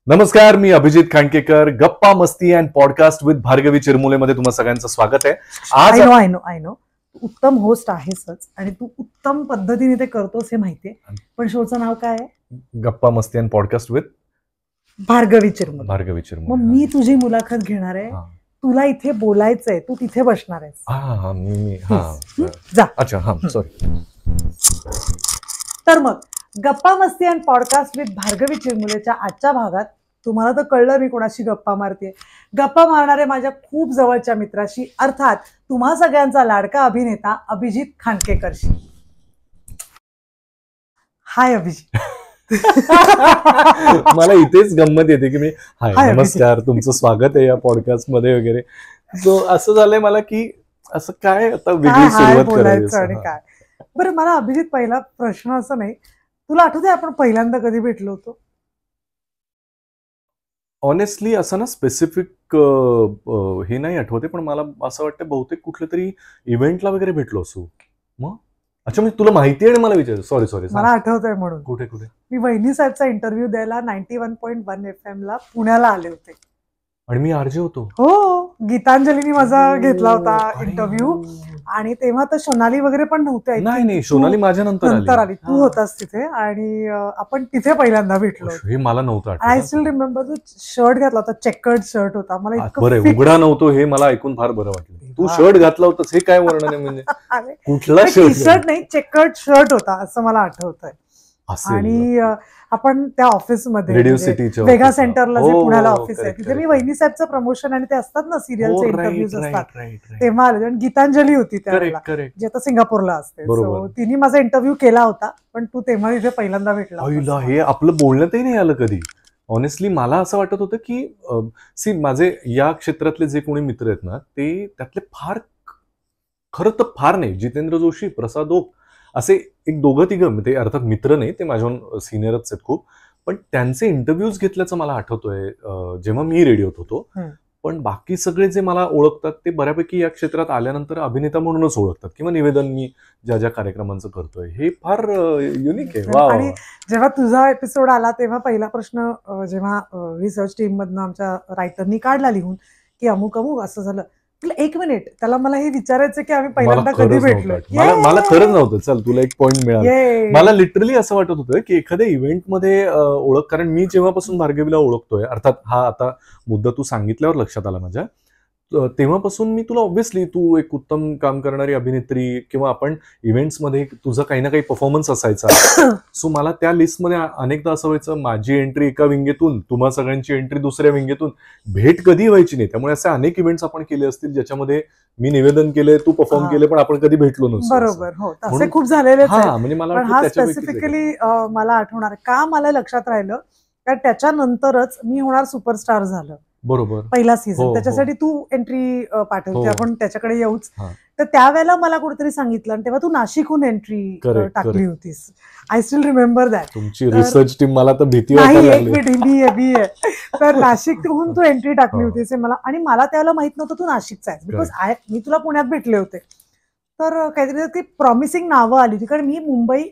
नमस्कार, मी अभिजित खांडकेकर. गप्पा मस्ती अँड पॉडकास्ट विथ भार्गवी चिरमुले मध्ये तुम्हा सगळ्यांचं स्वागत आहे. आज आय नो उत्तम होस्ट आहेसच आणि तू उत्तम पद्धतीने ते करतोस हे माहितीये, पण शोचं नाव काय आहे? गप्पा मस्ती and podcast with Bhargavi Chirmule. Bhargavi Chirmule. मग मी तुझी मुलाखत घेणार आहे. तुला इथे बोलायचंय, तू तिथे बसणार आहेस. जा. अच्छा, हा, सॉरी. तर मग गप्पा मस्ती अँड पॉडकास्ट विथ भार्गवी चिरमुलेच्या आजच्या भागात तुम्हाला तर कळलं मी कोणाशी गप्पा मारते. गप्पा मारणारे माझ्या खूप जवळच्या मित्राशी, अर्थात तुम्हा सगळ्यांचा लाडका अभिनेता अभिजित खांडकेकरशी. हाय अभिजित. मला इथेच गंमत येते की मी हाय नमस्कार, तुमचं स्वागत आहे या पॉडकास्ट मध्ये वगैरे. सो असं झालंय मला की असं काय आता वेगळी सुरुवात करायची आणि काय. बरं, मला अभिजित पहिला प्रश्न असं नाही, तुला आठवतंय आपण पहिल्यांदा कधी भेटलो होतो? ऑनेस्टली असं ना स्पेसिफिक हे नाही आठवते, पण मला असं वाटतं बहुतेक कुठल्या तरी इव्हेंटला वगैरे भेटलो असू. मग अच्छा, म्हणजे तुला माहिती आहे आणि मला विचार. सॉरी मला आठवतंय म्हणून. कुठे मी वहिनी साहेबचा इंटरव्ह्यू द्यायला 91.1 FM ला पुण्याला आले होते आणि मी आरजे होतो. हो, गीतांजलीने माझा घेतला होता इंटरव्ह्यू. आणि तेव्हा तर सोनाली वगैरे पण नव्हते. नाही, सोनाली माझ्या नंतर आली. तू होतास तिथे आणि आपण तिथे पहिल्यांदा भेटलो. हे मला नव्हतं. I still remember. तू शर्ट घातला होता, चेकर्ड शर्ट होता. मला बरं, उघडा नव्हतो हे मला ऐकून फार बरं वाटलं. तू शर्ट घातला होतास हे काय वर्णन आहे? म्हणजे कुठला शर्ट नाही, चेकर्ड शर्ट होता असं मला आठवतंय. आणि आपण त्या ऑफिसमध्ये रेडिओ सिटीच्या वेगा सेंटरला जे पुण्याला ऑफिस आहे तिथे मी वहिनी साहेबचं प्रमोशन आणि ते असतात ना सिरियलचे इंटरव्ह्यूज असतात तेव्हा आले. आणि गीतांजली होती त्यावेळेला, जी आता सिंगापूरला असते. तिने माझा इंटरव्ह्यू केला होता, पण तू तेव्हा तिथे पहिल्यांदा भेटला. हे आपलं बोलण्यातही नाही आलं कधी. ऑनेस्टली मला असं वाटत होतं की माझे या क्षेत्रातले जे कोणी मित्र आहेत ना, ते त्यातले फार, खरं तर फार नाही, जितेंद्र जोशी, प्रसाद ओक असे एक दोघं तिघं, ते अर्थात मित्र नाही, ते माझ्याहून सिनियरच आहेत खूप, पण त्यांचे इंटरव्ह्यूज घेतल्याचं मला आठवतोय जेव्हा मी रेडिओत होतो. पण बाकी सगळे जे मला ओळखतात ते बऱ्यापैकी या क्षेत्रात आल्यानंतर अभिनेता म्हणूनच ओळखतात, किंवा निवेदन मी ज्या कार्यक्रमांचं करतोय हे फार युनिक आहे. आणि जेव्हा तुझा एपिसोड आला तेव्हा पहिला प्रश्न जेव्हा रिसर्च टीम मधनं आमच्या रायटरनी काढला लिहून की अमुक अमुक असं झालं, एक मिनिट, त्याला मला हे विचारायचं की आम्ही पहिल्यांदा कधी भेटलो. मला खरंच नव्हतं. चल, तुला एक पॉईंट मिळाला. मला लिटरली असं वाटत होतं की एखाद्या इव्हेंटमध्ये ओळख, कारण मी जेव्हापासून भार्गवीला ओळखतोय, अर्थात हा आता मुद्दा तू सांगितल्यावर लक्षात आला माझ्या, तेव्हापासून मी तुला ऑब्व्हियसली तू एक उत्तम काम करणारी अभिनेत्री, किंवा आपण इव्हेंट्समध्ये तुझा काही ना काही परफॉर्मन्स असायचा. सो मला त्या लिस्टमध्ये अनेकदा असं व्हायचं, माझी एंट्री एका विंगेतून, तुम्हा सगळ्यांची एंट्री दुसऱ्या विंगेतून, भेट कधी व्हायची नाही. त्यामुळे असे अनेक इव्हेंट्स आपण केले असतील ज्याच्यामध्ये मी निवेदन केले, तू परफॉर्म केले, पण आपण कधी भेटलो नसतो. बरोबर, हो, असे खूप झालेले. म्हणजे मला स्पेसिफिकली मला आठवणार का, मला लक्षात राहिलं कारण त्याच्यानंतरच मी होणार सुपरस्टार झालं. बरोबर, पहिला सीझन. त्याच्यासाठी तू एंट्री पाठवते, आपण त्याच्याकडे येऊच. तर त्यावेळेला मला कुठेतरी सांगितलं आणि तेव्हा तू नाशिकहून एंट्री टाकली होतीस. I still remember that. तुमची रिसर्च टीम मला तर भीती वाटायला. तर नाशिकहून तू एंट्री टाकली होतीस मला, आणि मला त्यावेळेला माहित नव्हतं तू नाशिकचा आहेस, बिकॉज मी तुला पुण्यात भेटले होते. तर काहीतरी ती प्रॉमिसिंग नावं आली होती, कारण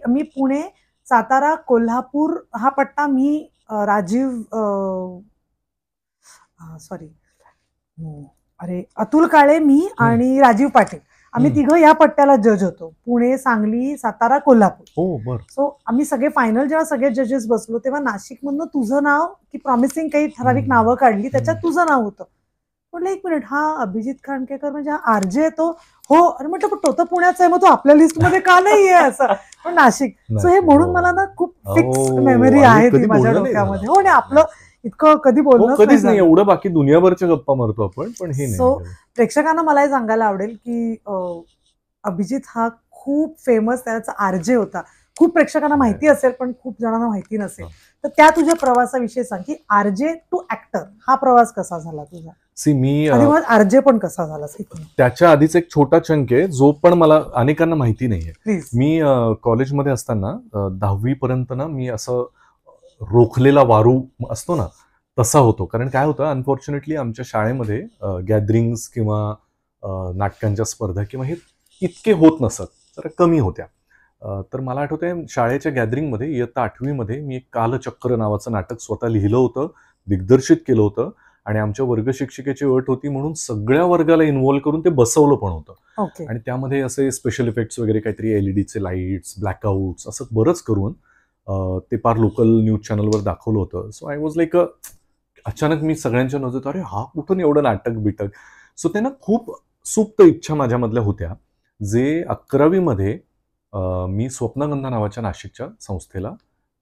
मी पुणे, सातारा, कोल्हापूर हा पट्टा मी अतुल काळे, मी आणि राजीव पाटील आम्ही तिघं या पट्ट्याला जज होतो. पुणे, सांगली, सातारा, कोल्हापूर. सो आम्ही सगळे फायनल जेव्हा सगळे जजेस बसलो तेव्हा नाशिक मधनं तुझं नाव, की प्रॉमिसिंग काही ठराविक नावं काढली, त्याच्यात तुझं नाव होतं. म्हटलं एक मिनिट, हा अभिजित खांडकेकर म्हणजे हा आरजे येतो. हो, अरे म्हटलं तो तर पुण्याचा आहे, मग तो आपल्या लिस्टमध्ये का नाहीये असं. पण नाशिक. सो हे म्हणून मला ना खूप फिक्स मेमरी आहे ती माझ्या डोक्यामध्ये. हो, आणि आपलं इतकं कधी बोलणं कधीच नाही एवढं, बाकी दुनियाभरच्या गप्पा मारतो आपण, पण हे नाही. सो प्रेक्षकांना मला हे सांगायला आवडेल की अभिजित हा खूप फेमस त्याचा आरजे होता. खूप प्रेक्षकांना माहिती असेल, पण खूप जणांना माहिती नसेल. तर त्या तुझ्या प्रवासाविषयी सांग की आरजे टू ऍक्टर हा प्रवास कसा झाला तुझा? मी आरजे पण कसा झाला त्याच्या आधीच एक छोटा चंक आहे जो पण मला अनेकांना माहिती नाहीये. मी कॉलेजमध्ये असताना 10वी पर्यंत ना मी असं रोखलेला वारू असतो ना तसा होतो. कारण काय होतं, अनफॉर्च्युनेटली आमच्या शाळेमध्ये गॅदरिंग्स किंवा नाटकांच्या स्पर्धा किंवा हे इतके होत नसत, तर कमी होत्या. तर मला आठवतंय शाळेच्या गॅदरिंगमध्ये इयत्ता 8वी मध्ये मी एक कालचक्र नावाचं नाटक स्वतः लिहिलं होतं, दिग्दर्शित केलं होतं आणि आमच्या वर्ग शिक्षिकेची अट होती म्हणून सगळ्या वर्गाला इन्व्हॉल्व्ह करून ते बसवलं पण होतं. आणि त्यामध्ये असे स्पेशल इफेक्ट्स वगैरे काहीतरी एलईडीचे लाईट्स, ब्लॅकआउट्स असं बरंच करून ते पार लोकल न्यूज चॅनलवर दाखवलं होतं. सो आय वॉज लाईक अचानक मी सगळ्यांच्या नजरेत, अरे हा कुठून एवढं नाटक बिटक. सो त्यांना खूप सुप्त इच्छा माझ्यामधल्या होत्या, जे 11वी मी स्वप्नगंधा नावाच्या नाशिकच्या संस्थेला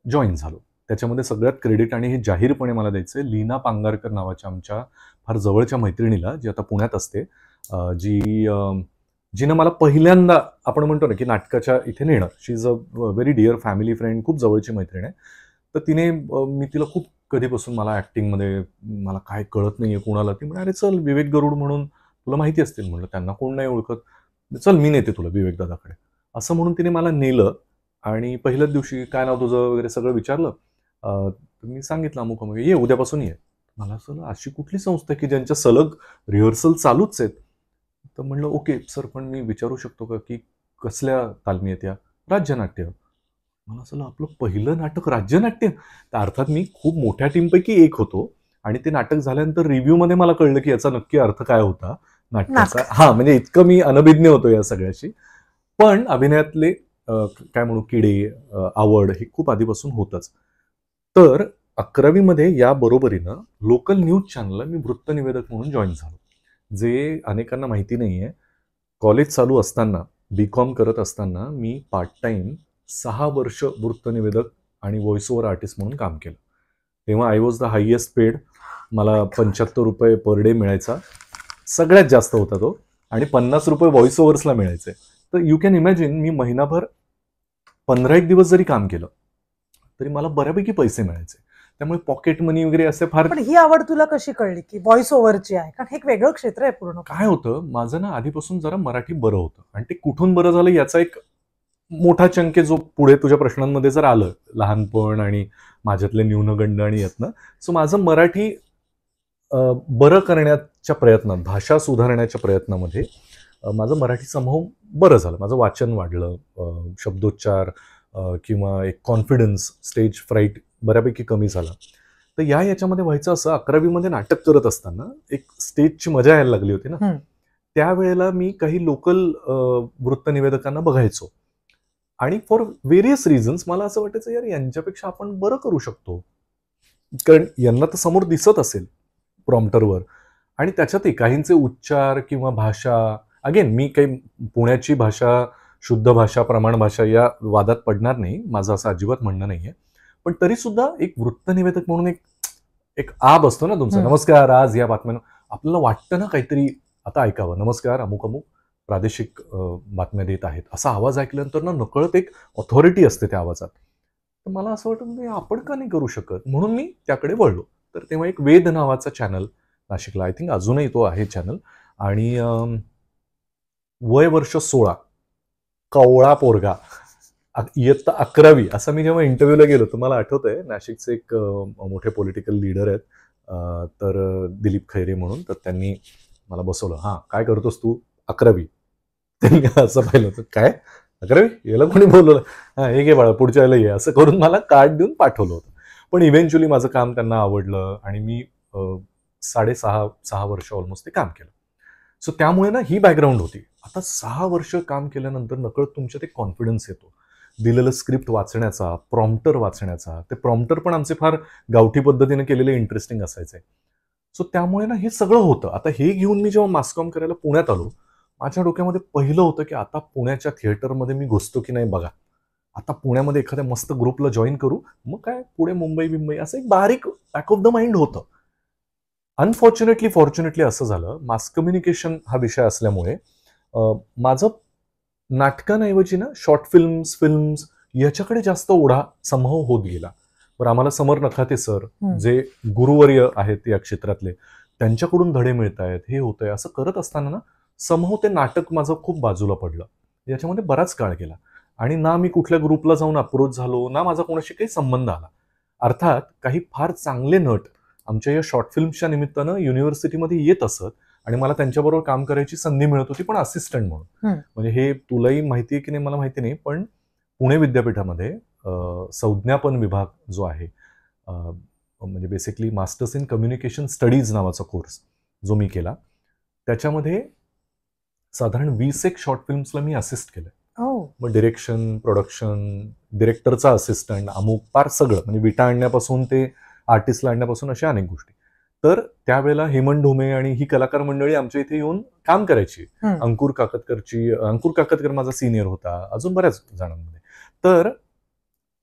जॉईन झालो. त्याच्यामध्ये सगळ्यात क्रेडिट आणि हे जाहीरपणे मला द्यायचं आहे लीना पांगारकर नावाच्या आमच्या फार जवळच्या मैत्रिणीला, जी आता पुण्यात असते, जिनं मला पहिल्यांदा आपण म्हणतो ना की नाटकाच्या इथे नेणं. She is a very dear family friend, खूप जवळची मैत्रीण आहे. तर तिने मी तिला खूप कधीपासून मला ॲक्टिंगमध्ये मला काय कळत नाहीये कोणाला, ती म्हणाले चल विवेक गरुड म्हणून तुला माहिती असतील. म्हणलं त्यांना कोण नाही ओळखत, चल मी नेते तुला विवेक दादाकडे, असं म्हणून तिने मला नेलं. आणि पहिल्याच दिवशी काय नाव तुझं वगैरे सगळं विचारलं. मी सांगितलं अमुक अमुक, ये उद्यापासून ये. मला असं अशी कुठली संस्था आहे की ज्यांच्या सलग रिहर्सल चालूच आहेत. तर म्हणलं ओके सर, पण मी विचारू शकतो का की कसल्या तालमी आहेत या? राज्यनाट्य. मला असं आपलं पहिलं नाटक राज्यनाट्य. तर अर्थात मी खूप मोठ्या टीमपैकी एक होतो आणि ते नाटक झाल्यानंतर रिव्ह्यूमध्ये मला कळलं की याचा नक्की अर्थ काय होता नाटकाचा. हा, म्हणजे इतकं मी अनभिज्ञ होतो या सगळ्याशी. पण अभिनयातले काय म्हणू किडे, आवड हे खूप आधीपासून होतच. तर 11वी या बरोबरीनं लोकल न्यूज चॅनलला मी वृत्तनिवेदक म्हणून जॉईन झालो, जे अनेकांना माहिती नाहीये. कॉलेज चालू असताना, BCom करत असताना मी पार्ट टाइम 6 वर्ष वृत्तनिवेदक आणि व्हॉइस ओव्हर आर्टिस्ट म्हणून काम केलं. तेव्हा I was the highest paid. मला 75 रुपये पर डे मिळायचा, सगळ्यात जास्त होता तो. आणि 50 रुपये व्हॉइस ओव्हर्सला मिळायचे. तर यू कॅन इमॅजिन, मी महिनाभर 15 दिवस जरी काम केलं तरी मला बऱ्यापैकी पैसे मिळायचे. त्यामुळे पॉकेट मनी वगैरे असे फार. पण ही आवड तुला कशी कळली की व्हॉइस ओव्हरची आहे? कारण हे एक वेगळं क्षेत्र आहे पूर्ण. काय होतं, माझं ना आधीपासून जरा मराठी बरं होतं आणि ते कुठून बरं झालं याचा एक मोठा चंक आहे, जो पुढे तुझ्या प्रश्नांमध्ये जर आलं, लहानपण आणि माझ्यातले न्यूनगंड आणि यातनं. सो माझं मराठी बरं करण्याच्या प्रयत्नात, भाषा सुधारण्याच्या प्रयत्नामध्ये माझं मराठी समूह बरं झालं. माझं वाचन वाढलं, शब्दोच्चार किंवा एक कॉन्फिडन्स, स्टेज फ्राईट बऱ्यापैकी कमी झाला. तर याच्यामध्ये व्हायचं असं, 11वी नाटक करत असताना एक स्टेजची मजा यायला लागली होती ना. त्यावेळेला मी काही लोकल वृत्तनिवेदकांना बघायचो आणि फॉर व्हेरियस रिझन्स मला असं वाटायचं, यार यांच्यापेक्षा आपण बरं करू शकतो, कारण यांना तर समोर दिसत असेल प्रॉम्प्टरवर. आणि त्याच्यातही काहींचे उच्चार किंवा भाषा, अगेन मी काही पुण्याची भाषा, शुद्ध भाषा, प्रमाण भाषा या वादात पडणार नाही, माझं असं अजिबात म्हणणं नाहीये. पण तरी सुद्धा एक वृत्तनिवेदक म्हणून एक आब असतो ना तुमचा. नमस्कार, आज या बातम्या, आपल्याला वाटतं ना काहीतरी आता ऐकावं. नमस्कार, अमुक अमुक प्रादेशिक बातम्या देत आहेत, असा आवाज ऐकल्यानंतर ना नकळत एक ऑथॉरिटी असते त्या आवाजात. तर मला असं वाटतं आपण का नाही करू शकत, म्हणून मी त्याकडे वळलो. तर तेव्हा एक वेद नावाचा चॅनल नाशिकला, आय थिंक अजूनही तो आहे चॅनल. आणि वय वर्ष 16, कवळा पोरगा, इयत्ता 11वी, असं मी जेव्हा इंटरव्ह्यूला गेलो तर मला आठवतंय, नाशिकचे एक मोठे पॉलिटिकल लीडर आहेत, तर दिलीप खैरे म्हणून. तर त्यांनी मला बसवलं, हां काय करतोस तू? 11वी. त्यांनी असं पाहिलं होतं, काय 11वी, याला कोणी बोलवलं? हां हे घे बाळा, पुढच्या वेळेला ये, असं करून मला कार्ड देऊन पाठवलं होतं. पण इव्हेंच्युअली माझं काम त्यांना आवडलं आणि मी 6.5 वर्ष ऑलमोस्ट ते काम केलं. सो त्यामुळे ना ही बॅकग्राऊंड होती. आता 6 वर्ष काम केल्यानंतर नकळत तुमच्यात एक कॉन्फिडन्स येतो, दिलेलं स्क्रिप्ट वाचण्याचा, प्रॉम्प्टर वाचण्याचा. ते प्रॉम्प्टर पण आमचे फार गावठी पद्धतीने केलेले इंटरेस्टिंग असायचे. सो त्यामुळे ना हे सगळं होतं. आता हे घेऊन मी जेव्हा मासकॉम करायला पुण्यात आलो, माझ्या डोक्यामध्ये पहिलं होतं की आता पुण्याच्या थिएटरमध्ये मी घुसतो की नाही बघा. आता पुण्यामध्ये एखाद्या मस्त ग्रुपला जॉईन करू, मग काय पुढे मुंबई बिंबई, असं एक बारीक बॅक ऑफ द माइंड होतं. अनफॉर्च्युनेटली फॉर्च्युनेटली असं झालं, मास कम्युनिकेशन हा विषय असल्यामुळे माझं नाटकांऐवजी ना शॉर्ट फिल्म्स याच्याकडे जास्त ओढा समूह होत गेला. बरं, आम्हाला समर नखाते सर, जे गुरुवर्य आहेत या क्षेत्रातले, त्यांच्याकडून धडे मिळत आहेत, हे होतंय. असं करत असताना ना समूह ते नाटक माझं खूप बाजूला पडलं. याच्यामध्ये बराच काळ गेला आणि ना मी कुठल्या ग्रुपला जाऊन अप्रोच झालो, ना माझा कोणाशी काही संबंध आला. अर्थात काही फार चांगले नट आमच्या या शॉर्ट फिल्मच्या निमित्तानं युनिव्हर्सिटीमध्ये येत असत आणि मला त्यांच्याबरोबर काम करायची संधी मिळत होती, पण असिस्टंट म्हणून. म्हणजे हे तुलाही माहिती आहे की नाही मला माहिती नाही, पण पुणे विद्यापीठामध्ये संज्ञापन विभाग जो आहे, म्हणजे basically masters in communication studies नावाचा कोर्स जो मी केला, त्याच्यामध्ये साधारण 20 शॉर्ट फिल्म्सला मी असिस्ट केलं. मग डिरेक्शन, प्रोडक्शन, डिरेक्टरचा असिस्टंट, अमुक पार सगळं, म्हणजे विटा आणण्यापासून ते आर्टिस्टला आणण्यापासून अशा अनेक गोष्टी. तर त्यावेळेला हेमंत ढोमे आणि ही कलाकार मंडळी आमच्या इथे येऊन काम करायची. अंकुर काकतकर माझा सिनियर होता, अजून बऱ्याच जणांमध्ये. तर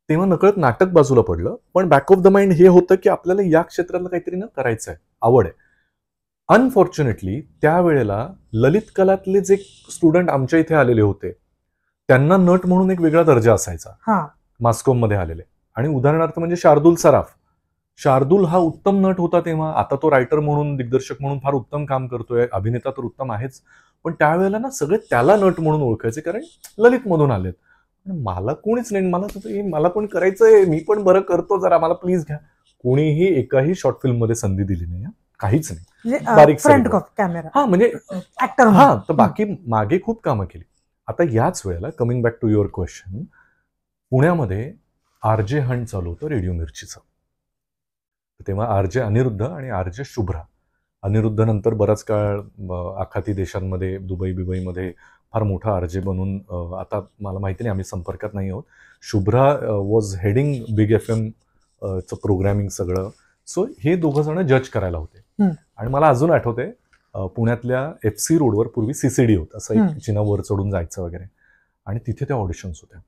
तेव्हा नकळत नाटक बाजूला पडलं, पण बॅक ऑफ द माइंड हे होतं की आपल्याला या क्षेत्रातलं काहीतरी ना करायचं आहे, आवड आहे. अनफॉर्च्युनेटली त्यावेळेला ललित कलातले जे स्टुडंट आमच्या इथे आलेले होते त्यांना नट म्हणून एक वेगळा दर्जा असायचा मास्कोम मध्ये आलेले. आणि उदाहरणार्थ म्हणजे शार्दुल सराफ. शार्दुल हा उत्तम नट होता तेव्हा, आता तो रायटर म्हणून, दिग्दर्शक म्हणून फार उत्तम काम करतोय, अभिनेता तर उत्तम आहेच, पण त्यावेळेला ना सगळे त्याला नट म्हणून ओळखायचे, कारण ललित मधून आलेत. मला कोणीच नाही, मला पण करायचंय, मी पण बरं करतो, जरा मला प्लीज घ्या. कोणीही एकाही शॉर्ट फिल्म मध्ये संधी दिली नाही, काहीच नाही. बारीक फ्रंट ऑफ कॅमेरा, हा म्हणजे ऍक्टर, हा. तर बाकी मागे खूप कामं केली. आता याच वेळेला coming back to your question, पुण्यामध्ये आरजे हंट चालू होतं रेडिओ मिर्चीचं. तेव्हा आरजे अनिरुद्ध आणि आरजे शुभ्रा. अनिरुद्ध नंतर बराच काळ आखाती देशांमध्ये, दुबईमध्ये फार मोठा आरजे बनून, आता मला माहिती नाही, आम्ही संपर्कात नाही आहोत. Shubhra was heading big FM चं प्रोग्रॅमिंग सगळं. सो हे दोघं जण जज करायला होते. आणि मला अजून आठवते, पुण्यातल्या FC रोडवर पूर्वी CCD होतं, असं एक चिन्ह वर चढून जायचं वगैरे, आणि तिथे त्या ऑडिशन्स होत्या.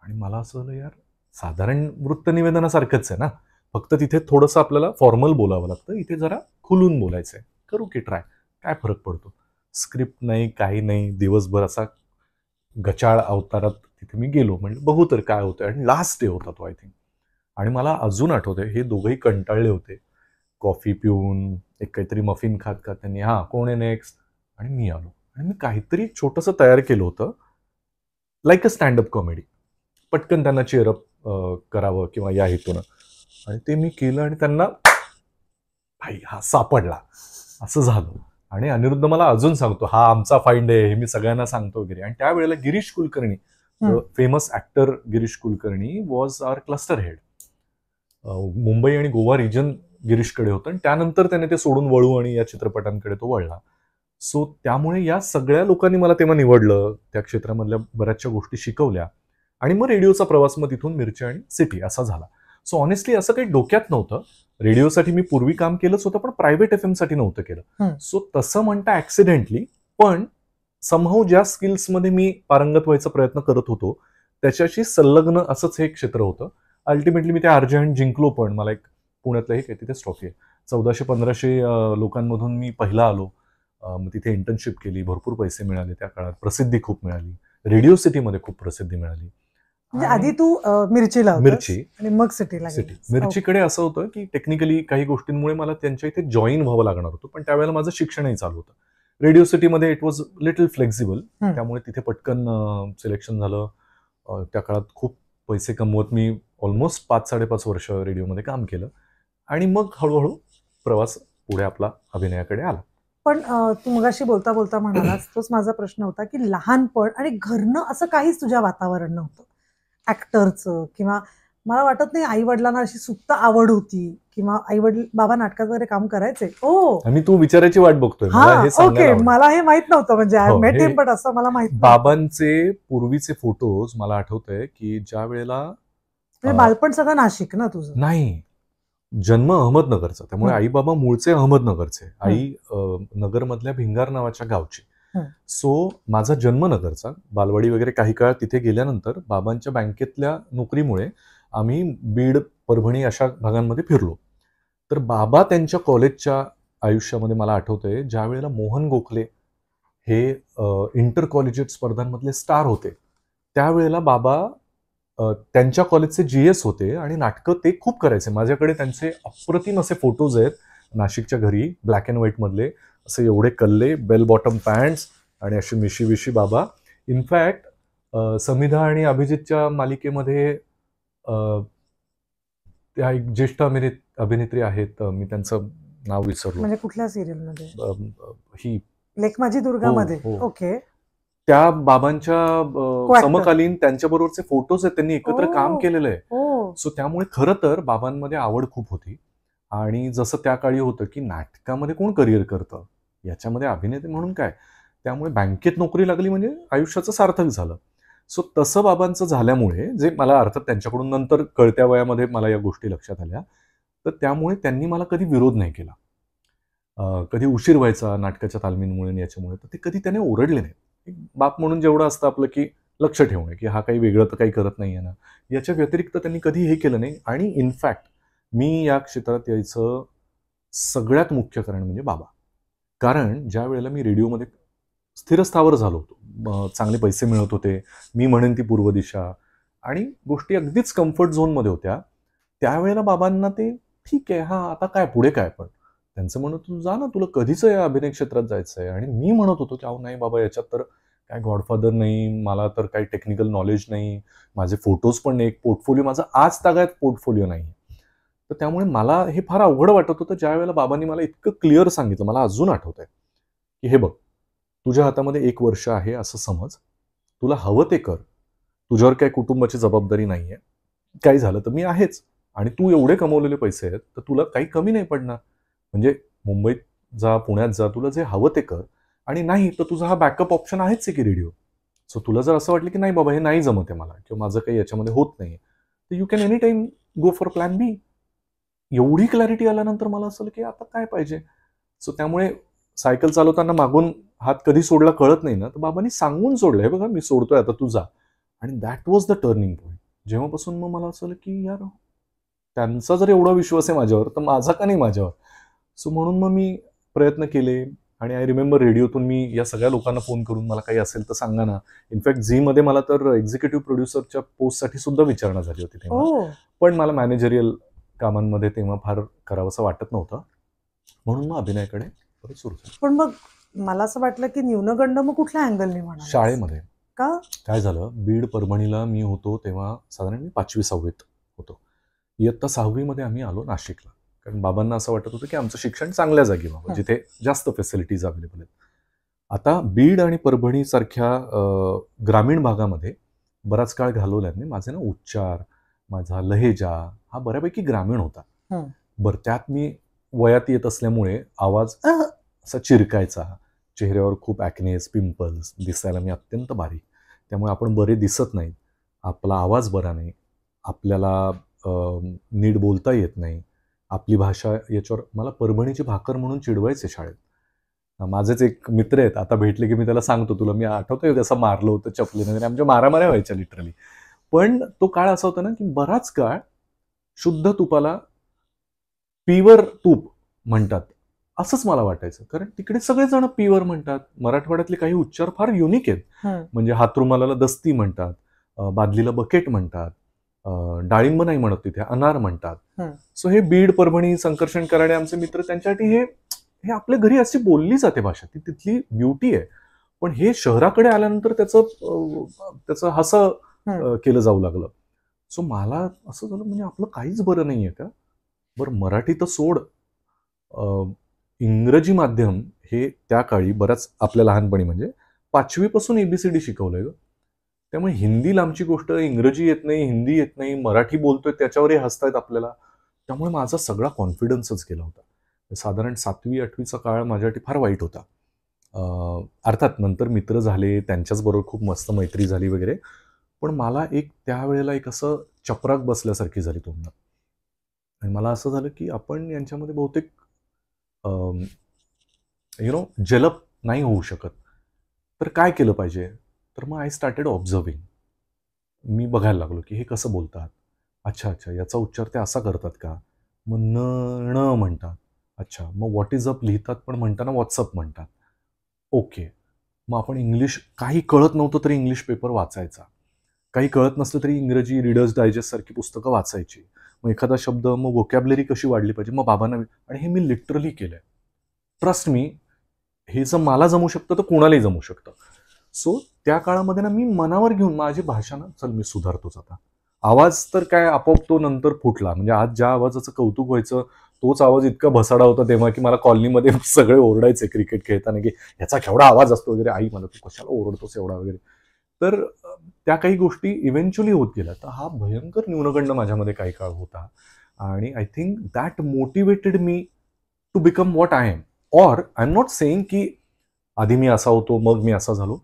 आणि मला असं झालं, यार साधारण वृत्तनिवेदनासारखंच आहे ना, फक्त तिथे थोडंसं आपल्याला फॉर्मल बोलावं लागतं, इथे जरा खुलून बोलायचंय, करू की ट्राय, काय फरक पडतो. स्क्रिप्ट नाही, काही नाही, दिवसभर असा गचाळ अवतारात तिथे मी गेलो, म्हणजे बघू तर काय होतं. आणि लास्ट डे होता तो, आय थिंक. आणि मला अजून आठवतंय, हे दोघंही कंटाळले होते, कॉफी पिऊन, एक काहीतरी मफिन खात खात त्यांनी, हा कोण आहे नेक्स्ट, आणि मी आलो. आणि मी काहीतरी छोटंसं तयार केलं होतं, लाईक अ स्टँडअप कॉमेडी, पटकन त्यांना चेअरअप करावं किंवा या हेतून. आणि ते मी केलं आणि त्यांना भाई हा सापडला असं झालं. आणि अनिरुद्ध मला अजून सांगतो, हा आमचा फाइंड आहे, हे मी सगळ्यांना सांगतो वगैरे. आणि त्यावेळेला Girish Kulkarni, famous actor Girish Kulkarni was our cluster head. Mumbai आणि गोवा रिजन गिरीशकडे होतं, आणि त्यानंतर त्याने ते सोडून वळू आणि या चित्रपटांकडे तो वळला. सो त्यामुळे या सगळ्या लोकांनी मला तेव्हा निवडलं, त्या क्षेत्रामधल्या बऱ्याचशा गोष्टी शिकवल्या, आणि मग रेडिओचा प्रवास मग तिथून मिरची आणि सिटी असा झाला. सो ऑनेस्टली असं काही डोक्यात नव्हतं. रेडिओसाठी मी पूर्वी काम केलंच होतं, पण प्रायव्हेट FM साठी नव्हतं केलं. सो तसं म्हणता ऍक्सिडेंटली, पण समहाऊ ज्या स्किल्समध्ये मी पारंगत व्हायचा प्रयत्न करत होतो त्याच्याशी संलग्न असंच हे क्षेत्र होतं. अल्टिमेटली मी त्या आरजे हंट जिंकलो, पण मला एक पुण्यातलं हे काय तिथेच ट्रॉफी आहे. 1400-1500 लोकांमधून मी पहिला आलो. मग तिथे इंटर्नशिप केली, भरपूर पैसे मिळाले त्या काळात, प्रसिद्धी खूप मिळाली, रेडिओ सिटीमध्ये खूप प्रसिद्धी मिळाली. म्हणजे आधी तू मिरचीला आणि मग सिटीला. मिरचीकडे असं होतं की टेक्निकली काही गोष्टींमुळे मला त्यांच्या इथे जॉईन व्हावं लागणार होतं, पण त्यावेळेला माझं शिक्षणही चालू होतं. रेडिओ सिटीमध्ये इट वॉज लिटल फ्लेक्झिबल, त्यामुळे तिथे पटकन सिलेक्शन झालं. त्या काळात खूप पैसे कमवत मी ऑलमोस्ट 5-5.5 वर्ष रेडिओमध्ये काम केलं, आणि मग हळूहळू प्रवास पुढे आपला अभिनयाकडे आला. पण तू मगाशी बोलता बोलता म्हणालास, तोच माझा प्रश्न होता की लहानपण आणि घरनं असं काहीच तुझ्या वातावरण नव्हतं ऍक्टरचं, किंवा मला वाटत नाही आई वडिलांना अशी सुप्त आवड होती, किंवा आई वडील बाबा नाटकात वगैरे काम करायचे. मी तू विचारायची वाट बघतोय. ओके, मला हे माहित नव्हतं, म्हणजे आय मेट हिम, बट असं मला माहित. बाबांचे पूर्वीचे फोटोज मला आठवतंय की ज्या वेळेला बालपण सगळं नाशिक ना तुझं? नाही, जन्म अहमदनगरचा, त्यामुळे आई बाबा मूळचे अहमदनगरचे, आई नगरमधल्या भिंगार नावाच्या गावची. सो माझा जन्म नगरचा, बालवाडी वगैरे काही काळ तिथे गेल्यानंतर बाबांच्या बँकेतल्या नोकरीमुळे आम्ही बीड, परभणी अशा भागांमध्ये फिरलो. तर बाबा त्यांच्या कॉलेजच्या आयुष्यामध्ये मला आठवतंय, ज्या वेळेला मोहन गोखले हे इंटर कॉलेजिएट स्पर्धांमधले स्टार होते, त्यावेळेला बाबा त्यांच्या कॉलेजचे GS होते, आणि नाटकं ते खूप करायचे. माझ्याकडे त्यांचे अप्रतिम असे फोटोज आहेत नाशिकच्या घरी, ब्लॅक अँड व्हाईट मधले, असे एवढे कल्ले, बेल बॉटम पॅन्ट्स आणि अशी मिशी बाबा. इनफॅक्ट समिधा आणि अभिजितच्या मालिकेमध्ये त्या एक ज्येष्ठ अभिनेत्री आहेत, मी त्यांचं नाव विसरलो. म्हणजे कुठल्या सिरियलमध्ये? ही लेख माझी दुर्गामध्ये. ओके. त्या बाबांच्या समकालीन त्यांच्याबरोबरचे फोटोज आहेत, त्यांनी एकत्र काम केलेलं आहे. सो त्यामुळे खरं तर बाबांमध्ये आवड खूप होती. आणि जसं त्या काळी होतं की नाटकामध्ये कोण करिअर करतं, याच्यामध्ये अभिनेते म्हणून काय, त्यामुळे बँकेत नोकरी लागली म्हणजे आयुष्याचं सार्थक झालं. सो तसं बाबांचं झाल्यामुळे, जे मला अर्थात त्यांच्याकडून नंतर कळत्या वयामध्ये मला या गोष्टी लक्षात आल्या, तर त्यामुळे त्यांनी मला कधी विरोध नाही केला. कधी उशीर व्हायचा नाटकाच्या तालमींमुळे आणि याच्यामुळे, तर ते कधी त्याने ओरडले नाही. एक बाप म्हणून जेवढं असतं आपलं की लक्ष ठेवणं, की हा काही वेगळं तर काही करत नाहीये ना, याच्या व्यतिरिक्त त्यांनी कधी हे केलं नाही. आणि इनफॅक्ट मी या क्षेत्रात यायचं सगळ्यात मुख्य कारण म्हणजे बाबा. कारण ज्या वेळेला मी रेडिओमध्ये स्थिरस्थावर झालो होतो, चांगले पैसे मिळत होते, मी म्हणेन ती पूर्व दिशा, आणि गोष्टी अगदीच कम्फर्ट झोनमध्ये होत्या, त्यावेळेला बाबांना ते ठीक आहे, हां, आता काय पुढे काय, पण त्यांचं म्हणत, तू जा ना, तुला कधीच या अभिनय क्षेत्रात जायचं आहे. आणि मी म्हणत होतो की अहो नाही बाबा, याच्यात तर काय गॉडफादर नाही, मला तर काही टेक्निकल नॉलेज नाही, माझे फोटोज पण नाही, एक पोर्टफोलिओ माझा आज तागायत पोर्टफोलिओ नाही. तर त्यामुळे मला हे फार अवघड वाटत होतं, ज्या वेळेला बाबांनी मला इतकं क्लिअर सांगितलं, मला अजून आठवत आहे की हे बघ, तुझ्या हातामध्ये 1 वर्ष आहे असं समज, तुला हवं ते कर, तुझ्यावर काही कुटुंबाची जबाबदारी नाहीये, काही झालं तर मी आहेच, आणि तू एवढे कमवलेले पैसे आहेत तर तुला काही कमी नाही पडणार. म्हणजे मुंबईत जा, पुण्यात जा, तुला जे हवं ते कर, आणि नाही तर तुझा हा बॅकअप ऑप्शन आहेच आहे की रेडिओ. सो तुला जर असं वाटलं की नाही बाबा हे नाही जमत आहे मला, किंवा माझं काही याच्यामध्ये होत नाही, तर you can any time go for plan B. एवढी क्लॅरिटी आल्यानंतर मला असं की आता काय पाहिजे. सो त्यामुळे सायकल चालवताना मागून हात कधी सोडला कळत नाही ना, तर बाबांनी सांगून सोडलं, हे बघा मी सोडतोय आता, तू जा. आणि that was the turning point. जेव्हापासून मग मला असं की यार, त्यांचा जर एवढा विश्वास आहे माझ्यावर, तर माझा का नाही माझ्यावर. सो म्हणून मग मी प्रयत्न केले. आणि आय रिमेंबर रेडिओतून मी या सगळ्या लोकांना फोन करून, मला काही असेल तर सांगा ना. इनफॅक्ट झीमध्ये मला तर एक्झिक्युटिव्ह प्रोड्युसरच्या पोस्टसाठी सुद्धा विचारणा झाली होती तेव्हा. पण मला मॅनेजरियल कामांमध्ये तेव्हा फार करावंसं वाटत नव्हतं, म्हणून मग अभिनयाकडे परत सुरू झालं. पण मग मला असं वाटलं की न्यूनगंड मग कुठल्या अँगलने म्हणा, शाळेमध्ये का काय झालं, बीड परभणीला मी होतो तेव्हा साधारण मी 5वी-6वीत होतो. इयत्ता 6वीमध्ये आम्ही आलो नाशिकला, कारण बाबांना असं वाटत होतं की आमचं शिक्षण चांगल्या जागी व्हावं, जिथे जास्त फॅसिलिटीज अवेलेबल आहेत. आता बीड आणि परभणी सारख्या ग्रामीण भागामध्ये बराच काळ घालवल्याने माझे ना उच्चार, माझा लहेजा हा बऱ्यापैकी ग्रामीण होता. बरं, त्यात मी वयात येत असल्यामुळे आवाज असा चिरकायचा, चेहऱ्यावर खूप ॲक्नेस, पिंपल्स, दिसायला मी अत्यंत बारीक, त्यामुळे आपण बरे दिसत नाहीत, आपला आवाज बरा नाही, आपल्याला नीट बोलता येत नाही, आपली भाषा, याच्यावर मला परभणीची भाकर म्हणून चिडवायचे शाळेत. माझेच एक मित्र आहेत, आता भेटले की मी त्याला सांगतो, तुला मी आठवतोय कसं मारलं होतं चपलीने वगैरे, आमच्या मारामाऱ्या व्हायच्या लिटरली. पण तो काळ असा होता ना की बराच काळ शुद्ध तुपाला प्युअर तूप म्हणतात असंच मला वाटायचं, कारण तिकडे सगळेजण प्युअर म्हणतात. मराठवाड्यातले काही उच्चार फार युनिक आहेत, म्हणजे हातरुमालाला दस्ती म्हणतात, बादलीला बकेट म्हणतात, डाळिंब नाही म्हणत तिथे, अनार म्हणतात. सो हे बीड, परभणी, संकर्षण कराडे आमचे मित्र, त्यांच्यासाठी हे आपल्या घरी अशी बोलली जाते भाषा, ती तिथली ब्युटी आहे. पण हे शहराकडे आल्यानंतर त्याचं हसं केलं जाऊ लागलं. सो मला असं झालं, म्हणजे आपलं काहीच बरं नाहीये का. बरं, मराठी तर सोड, इंग्रजी माध्यम हे त्या काळी बऱ्याच आपल्या लहानपणी म्हणजे 5वीपासून ABCD शिकवलंय ग. त्यामुळे हिंदी लांबची गोष्ट, इंग्रजी येत नाही, हिंदी येत नाही, मराठी बोलतोय त्याच्यावरही हसतायत आपल्याला. त्यामुळे माझा सगळा कॉन्फिडन्सच गेला होता. साधारण 7वी-8वीचा काळ माझ्यासाठी फार वाईट होता. अर्थात नंतर मित्र झाले, त्यांच्याचबरोबर खूप मस्त मैत्री झाली वगैरे, पण मला त्यावेळेला एक असं चपराक बसल्यासारखी झाली तोंडात. आणि मला असं झालं की आपण यांच्यामध्ये बहुतेक जलप नाही होऊ शकत, तर काय केलं पाहिजे. तर मग आय स्टार्टेड ऑब्झर्विंग. मी बघायला लागलो की हे कसं बोलतात, अच्छा अच्छा, याचा उच्चार ते असा करतात का, मग न म्हणतात, अच्छा, मग व्हॉट इज अप लिहितात पण म्हणताना व्हॉट्सअप म्हणतात, ओके. मग आपण इंग्लिश, काही कळत नव्हतं तरी इंग्लिश पेपर वाचायचा, काही कळत नसलं तरी इंग्रजी रीडर्स डायजेस्ट सारखी पुस्तकं वाचायची. मग एखादा शब्द, मग व्होकॅब्लरी कशी वाढली पाहिजे, मग बाबांना. आणि हे मी लिटरली केलंय, ट्रस्ट मी. हे जर मला जमू शकतं तर कोणालाही जमू शकतं. सो त्या काळामध्ये ना मी मनावर घेऊन माझी भाषा ना, चल मी सुधारतोच आता. आवाज तर काय आपोआप तो नंतर फुटला. म्हणजे आज ज्या आवाजाचं कौतुक व्हायचं, तोच आवाज इतका भसाडा होता तेव्हा की मला कॉलनीमध्ये सगळे ओरडायचे क्रिकेट खेळताना की ह्याचा केवढा आवाज असतो वगैरे, आई मला तू कशाला ओरडतोस एवढा वगैरे. तर त्या काही गोष्टी इव्हेंच्युअली होत गेल्या. तर हा भयंकर न्यूनगंड माझ्यामध्ये काही काळ होता. आणि I think that motivated me to become what I am. Or I am not saying की आधी मी असा होतो मग मी असा झालो,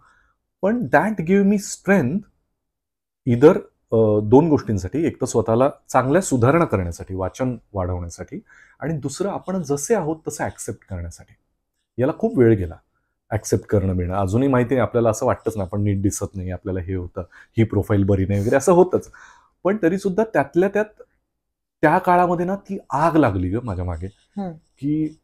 पण दॅट गिव्ह मी स्ट्रेंथ इदर दोन गोष्टींसाठी. एक तर स्वतःला चांगल्या सुधारणा करण्यासाठी, वाचन वाढवण्यासाठी, आणि दुसरं आपण जसे आहोत तसं ऍक्सेप्ट करण्यासाठी. याला खूप वेळ गेला ऍक्सेप्ट करणं मिळणं. अजूनही माहिती आहे आपल्याला, असं वाटतंच ना आपण नीट दिसत नाही, आपल्याला हे होतं, ही प्रोफाईल बरी नाही वगैरे, असं होतंच. पण तरी सुद्धा त्यातल्या त्यात त्या काळामध्ये ना ती आग लागली ग माझ्या मागे, की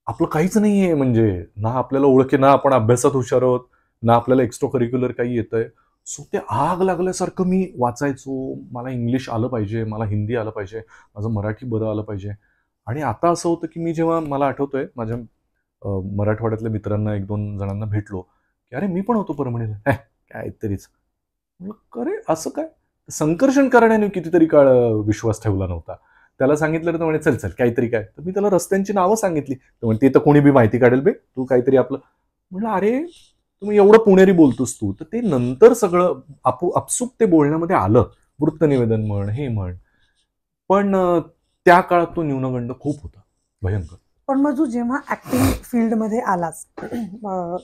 आपलं काहीच नाहीये, म्हणजे ना आपल्याला ओळखे, ना आपण अभ्यासात हुशार आहोत, ना आपल्याला एक्स्ट्रा करिक्युलर काही येतंय. सो ते आग लागल्यासारखं मी वाचायचो. मला इंग्लिश आलं पाहिजे, मला हिंदी आलं पाहिजे, माझं मराठी बरं आलं पाहिजे. आणि आता असं होतं की मी जेव्हा, मला आठवतोय माझ्या मराठवाड्यातल्या मित्रांना 1-2 जणांना भेटलो की अरे मी पण होतो परभणीला, काहीतरीच. म्हणलं अरे असं काय. संकर्षण करण्याने कितीतरी काळ विश्वास ठेवला नव्हता. त्याला सांगितलं तर म्हणे चल चल काहीतरी काय. तर मी त्याला रस्त्यांची नावं सांगितली. तर म्हणे ते तर कोणी बी माहिती काढेल बे, तू काहीतरी आपलं. म्हणलं अरे तुम्ही एवढं पुणेरी बोलतोस तू. तर ते नंतर सगळं आपसूक ते बोलण्यामध्ये आलं, वृत्तनिवेदन म्हण, हे म्हण. पण त्या काळात तो न्यूनगंड खूप होता, भयंकर. पण मग तू जेव्हा ऍक्टिंग फील्डमध्ये आलास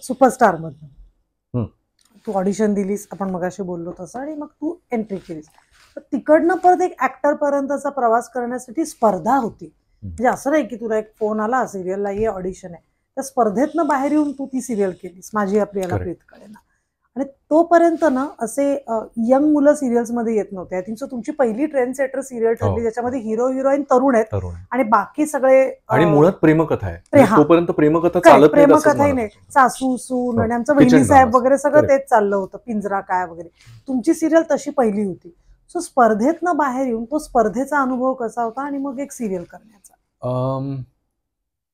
सुपरस्टार मधून, तू ऑडिशन दिलीस, आपण मगाशी बोललो तसं, आणि मग तू एंट्री केलीस. तिकडनं परत एक ऍक्टर पर्यंतचा प्रवास करण्यासाठी स्पर्धा होती. म्हणजे असं नाही की तुला एक फोन आला सिरियलला ये ऑडिशन आहे, त्या स्पर्धेतनं बाहेर येऊन तू ती सिरियल केलीस, माझी आपल्याला प्रीतकडे ना. आणि तोपर्यंत ना असे यंग मुलं सिरियल्स मध्ये येत नव्हते. आय थिंक सो तुमची पहिली ट्रेंड सेटर सिरियल ठरली, ज्याच्यामध्ये हिरो हिरोईन तरुण आहेत आणि बाकी सगळे, आणि मुळात प्रेमकथा आहे. तोपर्यंत प्रेमकथा चालत नाही, प्रेमकथाही नाही, सासू सून आणि आमचं वहिनी साहेब वगैरे सगळं तेच चाललं होतं, पिंजरा काय वगैरे. तुमची सिरियल तशी पहिली होती. सो स्पर्धेतनं बाहेर येऊन तो स्पर्धेचा अनुभव कसा होता आणि मग एक सिरियल करण्याचा?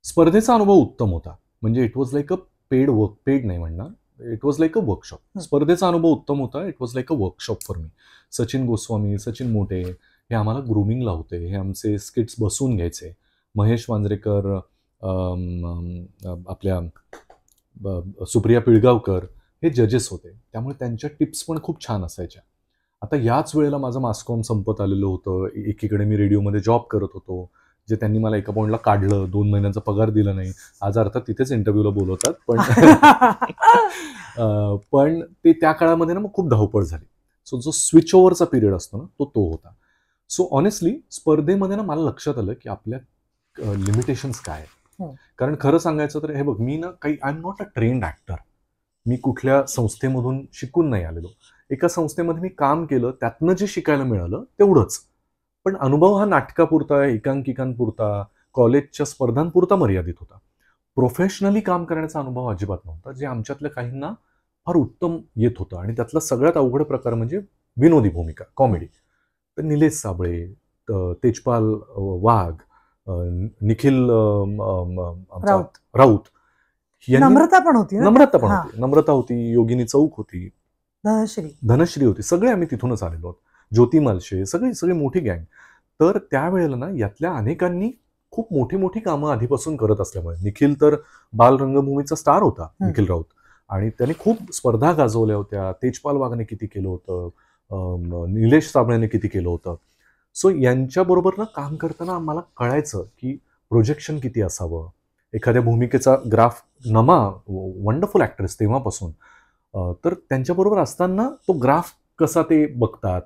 स्पर्धेचा अनुभव उत्तम होता. म्हणजे इट वॉज लाईक अ पेड नाही म्हणणार, it was like a workshop. स्पर्धेचा अनुभव उत्तम होता. It was like a workshop for me. Sachin Goswami, Sachin Mote हे आम्हाला ग्रूमिंगला होते. हे आमचे स्किट्स बसून घ्यायचे. महेश वांजरेकर, आपल्या सुप्रिया पिळगावकर हे जजेस होते. त्यामुळे त्यांच्या टिप्स पण खूप छान असायच्या. आता याच वेळेला माझं मास्कॉम संपत आलेलं होतं. एकीकडे मी रेडिओमध्ये जॉब करत होतो, जे त्यांनी मला एका पॉइंटला काढलं, 2 महिन्यांचा पगार दिला नाही. आज अर्थात तिथेच इंटरव्ह्यूला बोलवतात, पण पण ते त्या काळामध्ये ना मग खूप धावपळ झाली. सो जो स्विच ओव्हरचा पिरियड असतो ना तो होता. सो ऑनेस्टली स्पर्धेमध्ये ना मला लक्षात आलं की आपल्या लिमिटेशन्स काय आहेत. कारण खरं सांगायचं तर हे बघ, मी ना काही, I am not a trained actor. मी कुठल्या संस्थेमधून शिकून नाही आलेलो. एका संस्थेमध्ये मी काम केलं, त्यातनं जे शिकायला मिळालं तेवढंच. पण अनुभव हा नाटकापुरता, एकांकिकांपुरता, कॉलेजच्या स्पर्धांपुरता मर्यादित होता. प्रोफेशनली काम करण्याचा अनुभव अजिबात नव्हता, जे आमच्यातल्या काहींना फार उत्तम येत होतं. आणि त्यातला सगळ्यात अवघड प्रकार म्हणजे विनोदी भूमिका, कॉमेडी. तर निलेश साबळे, तेजपाल वाघ, निखिल राऊत, नम्रता पण होती, नम्रता होती, योगिनी चौक होती, धनश्री होती. सगळे आम्ही तिथूनच आलेलो आहोत. ज्योती मालशे, सगळी मोठी गँग. तर त्यावेळेला ना यातल्या अनेकांनी खूप मोठी मोठी कामं आधीपासून करत असल्यामुळे, निखिल तर बाल रंगभूमीचा स्टार होता, निखिल राऊत, आणि त्याने खूप स्पर्धा गाजवल्या होत्या. तेजपाल वाघने किती केलं होतं, निलेश साबळेने किती केलं होतं. सो यांच्याबरोबर ना काम करताना आम्हाला कळायचं की प्रोजेक्शन किती असावं, एखाद्या भूमिकेचा ग्राफ. नमा वंडरफुल ॲक्ट्रेस तेव्हापासून. तर त्यांच्याबरोबर असताना तो ग्राफ कसा ते बघतात,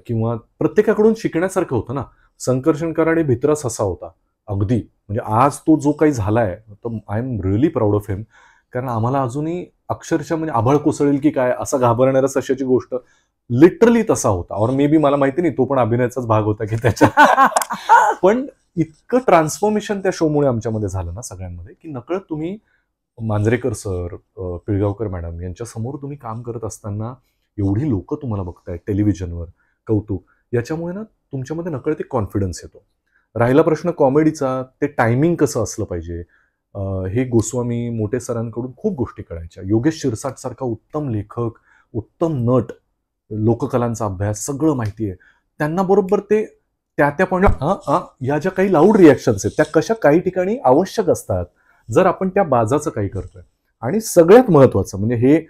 किंवा प्रत्येकाकडून शिकण्यासारखं होतं ना. संकर्षण कराडे भित्रास असा होता अगदी. म्हणजे आज तो जो काही झालाय, तर I am really proud of him. कारण आम्हाला अजूनही अक्षरशः म्हणजे आभाळ कोसळेल की काय असं घाबरणाऱ्या सशाची गोष्ट लिटरली तसा होता. और मे बी मला माहिती नाही, तो पण अभिनयाचाच भाग होता की त्याच्या. पण इतकं ट्रान्सफॉर्मेशन त्या शोमुळे आमच्यामध्ये झालं ना सगळ्यांमध्ये, की नकळत तुम्ही मांजरेकर सर, पिळगावकर मॅडम यांच्या समोर तुम्ही काम करत असताना एवढी लोक तुम्हाला बघतायत टेलिव्हिजनवर, कौतुक, याच्यामुळे ना तुमच्यामध्ये नकळत एक कॉन्फिडन्स येतो. राहिला प्रश्न कॉमेडीचा, ते टायमिंग कसं असलं पाहिजे, हे गोस्वामी मोठे सरांकडून खूप गोष्टी कळायच्या. योगेश शिरसाट सारखा उत्तम लेखक, उत्तम नट, लोककलांचा अभ्यास, सगळं माहिती आहे त्यांना. बरोबर ते त्या पॉईंटला या ज्या काही लाऊड रिॲक्शन्स आहेत त्या कशा काही ठिकाणी आवश्यक असतात जर आपण त्या बाजाचं काही करतोय. आणि सगळ्यात महत्वाचं म्हणजे, हे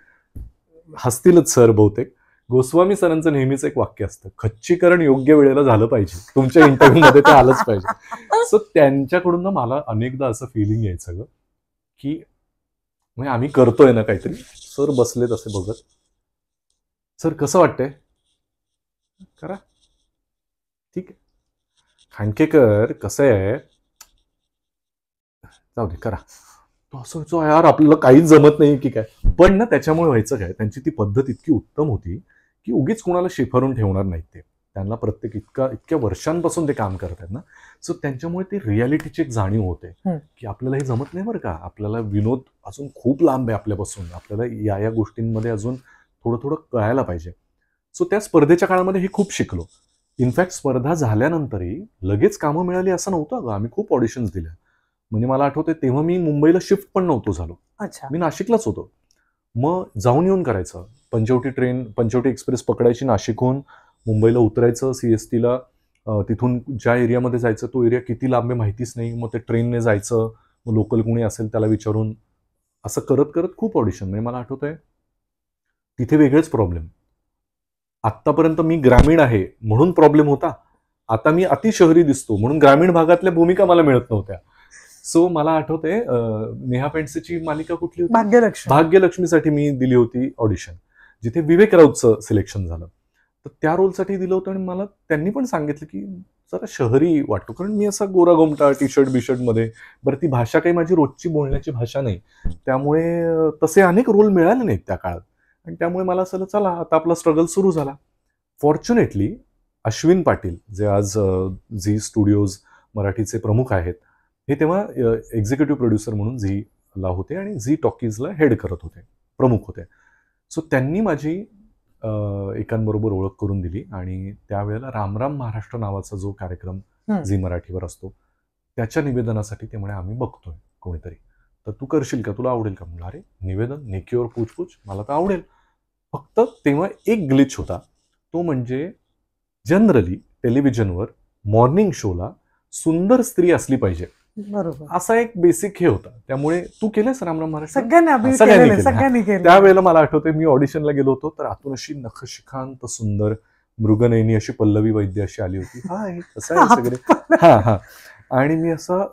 हसतीलच सर बहुतेक, गोस्वामी सरांचं नेहमीच एक वाक्य असतं, खच्चीकरण योग्य वेळेला झालं पाहिजे, तुमच्या इंटरव्ह्यू मध्ये ते आलंच पाहिजे. सो त्यांच्याकडून ना मला अनेकदा असं फिलिंग यायचं ग की म्हणजे आम्ही करतोय ना काहीतरी, सर बसलेत असे बघत, सर कसं वाटतंय, करा ठीक आहे. खांडकेकर कसं आहे, जाऊ दे करा. तो असं यार आपल्याला काहीच जमत नाही की काय, पण ना त्याच्यामुळे व्हायचं काय, त्यांची ती पद्धत इतकी उत्तम होती की उगीच कोणाला शेफारून ठेवणार नाहीत ते. त्यांना प्रत्येक इतक्या वर्षांपासून ते काम करतात ना, सो त्यांच्यामुळे ते रियालिटीची एक जाणीव होते की आपल्याला हे जमत नाही बरं का, आपल्याला विनोद अजून खूप लांब आहे आपल्यापासून, आपल्याला या गोष्टींमध्ये अजून थोडं थोडं कळायला पाहिजे. सो त्या स्पर्धेच्या काळामध्ये हे खूप शिकलो. इनफॅक्ट स्पर्धा झाल्यानंतरही लगेच कामं मिळाली असं नव्हतं ग, आम्ही खूप ऑडिशन्स दिल्या. म्हणजे मला आठवतंय तेव्हा मी मुंबईला शिफ्ट पण नव्हतो झालो, मी नाशिकलाच होतो. मग जाऊन येऊन करायचं, पंचवटी एक्सप्रेस पकडायची नाशिकहून, मुंबईला उतरायचं सीएसटीला, तिथून ज्या एरियामध्ये जायचं तो एरिया किती लांब आहे माहितीच नाही, मग ते ट्रेनने जायचं, मग लोकल कोणी असेल त्याला विचारून, असं करत करत खूप ऑडिशन. म्हणजे मला आठवतंय तिथे वेगळेच प्रॉब्लेम. आत्तापर्यंत मी ग्रामीण आहे म्हणून प्रॉब्लेम होता, आता मी अतिशहरी दिसतो म्हणून ग्रामीण भागातल्या भूमिका मला मिळत नव्हत्या. सो मला आठवते नेहा पेंडसेची मालिका कुठली होती, भाग्यलक्ष्मीसाठी मी दिली होती ऑडिशन, जिथे विवेक राऊतचं सिलेक्शन झालं. तर त्या रोलसाठी दिलं होतं आणि मला त्यांनी पण सांगितलं की जरा शहरी वाटतो, कारण मी असा गोरा गोमटा टी शर्ट बिशर्ट मध्ये, बरं ती भाषा काही माझी रोजची बोलण्याची भाषा नाही, त्यामुळे तसे अनेक रोल मिळाले नाहीत त्या काळात. आणि त्यामुळे मला असं चला आता आपला स्ट्रगल सुरू झाला. फॉर्च्युनेटली अश्विन पाटील जे आज झी स्टुडिओज मराठीचे प्रमुख आहेत, हे तेव्हा एक्झिक्युटिव्ह प्रोड्युसर म्हणून झीला होते आणि झी टॉकीजला हेड करत होते, प्रमुख होते. सो त्यांनी माझी एकांबरोबर ओळख करून दिली आणि त्यावेळेला राम राम महाराष्ट्र नावाचा जो कार्यक्रम झी मराठीवर असतो त्याच्या निवेदनासाठी ते म्हणे आम्ही बघतोय कोणीतरी, तर तू करशील का, तुला आवडेल का. म्हणलं अरे निवेदन नेकीवर पूछपूछ, मला तर आवडेल. फक्त तेव्हा एक ग्लिच होता, तो म्हणजे जनरली टेलिव्हिजनवर मॉर्निंग शोला सुंदर स्त्री असली पाहिजे, बरोबर, असा एक बेसिक हे होता. त्यामुळे तू केलंस राम राम महाराष्ट्र, सगळ्यांनी केलं. त्यावेळेला मला आठवतंय मी ऑडिशनला गेलो होतो, तर आतून अशी नखशिखांत सुंदर मृगनयनी अशी पल्लवी वैद्य अशी आली होती, हा कसं आहे सगळे, हा हा, आणि मी असं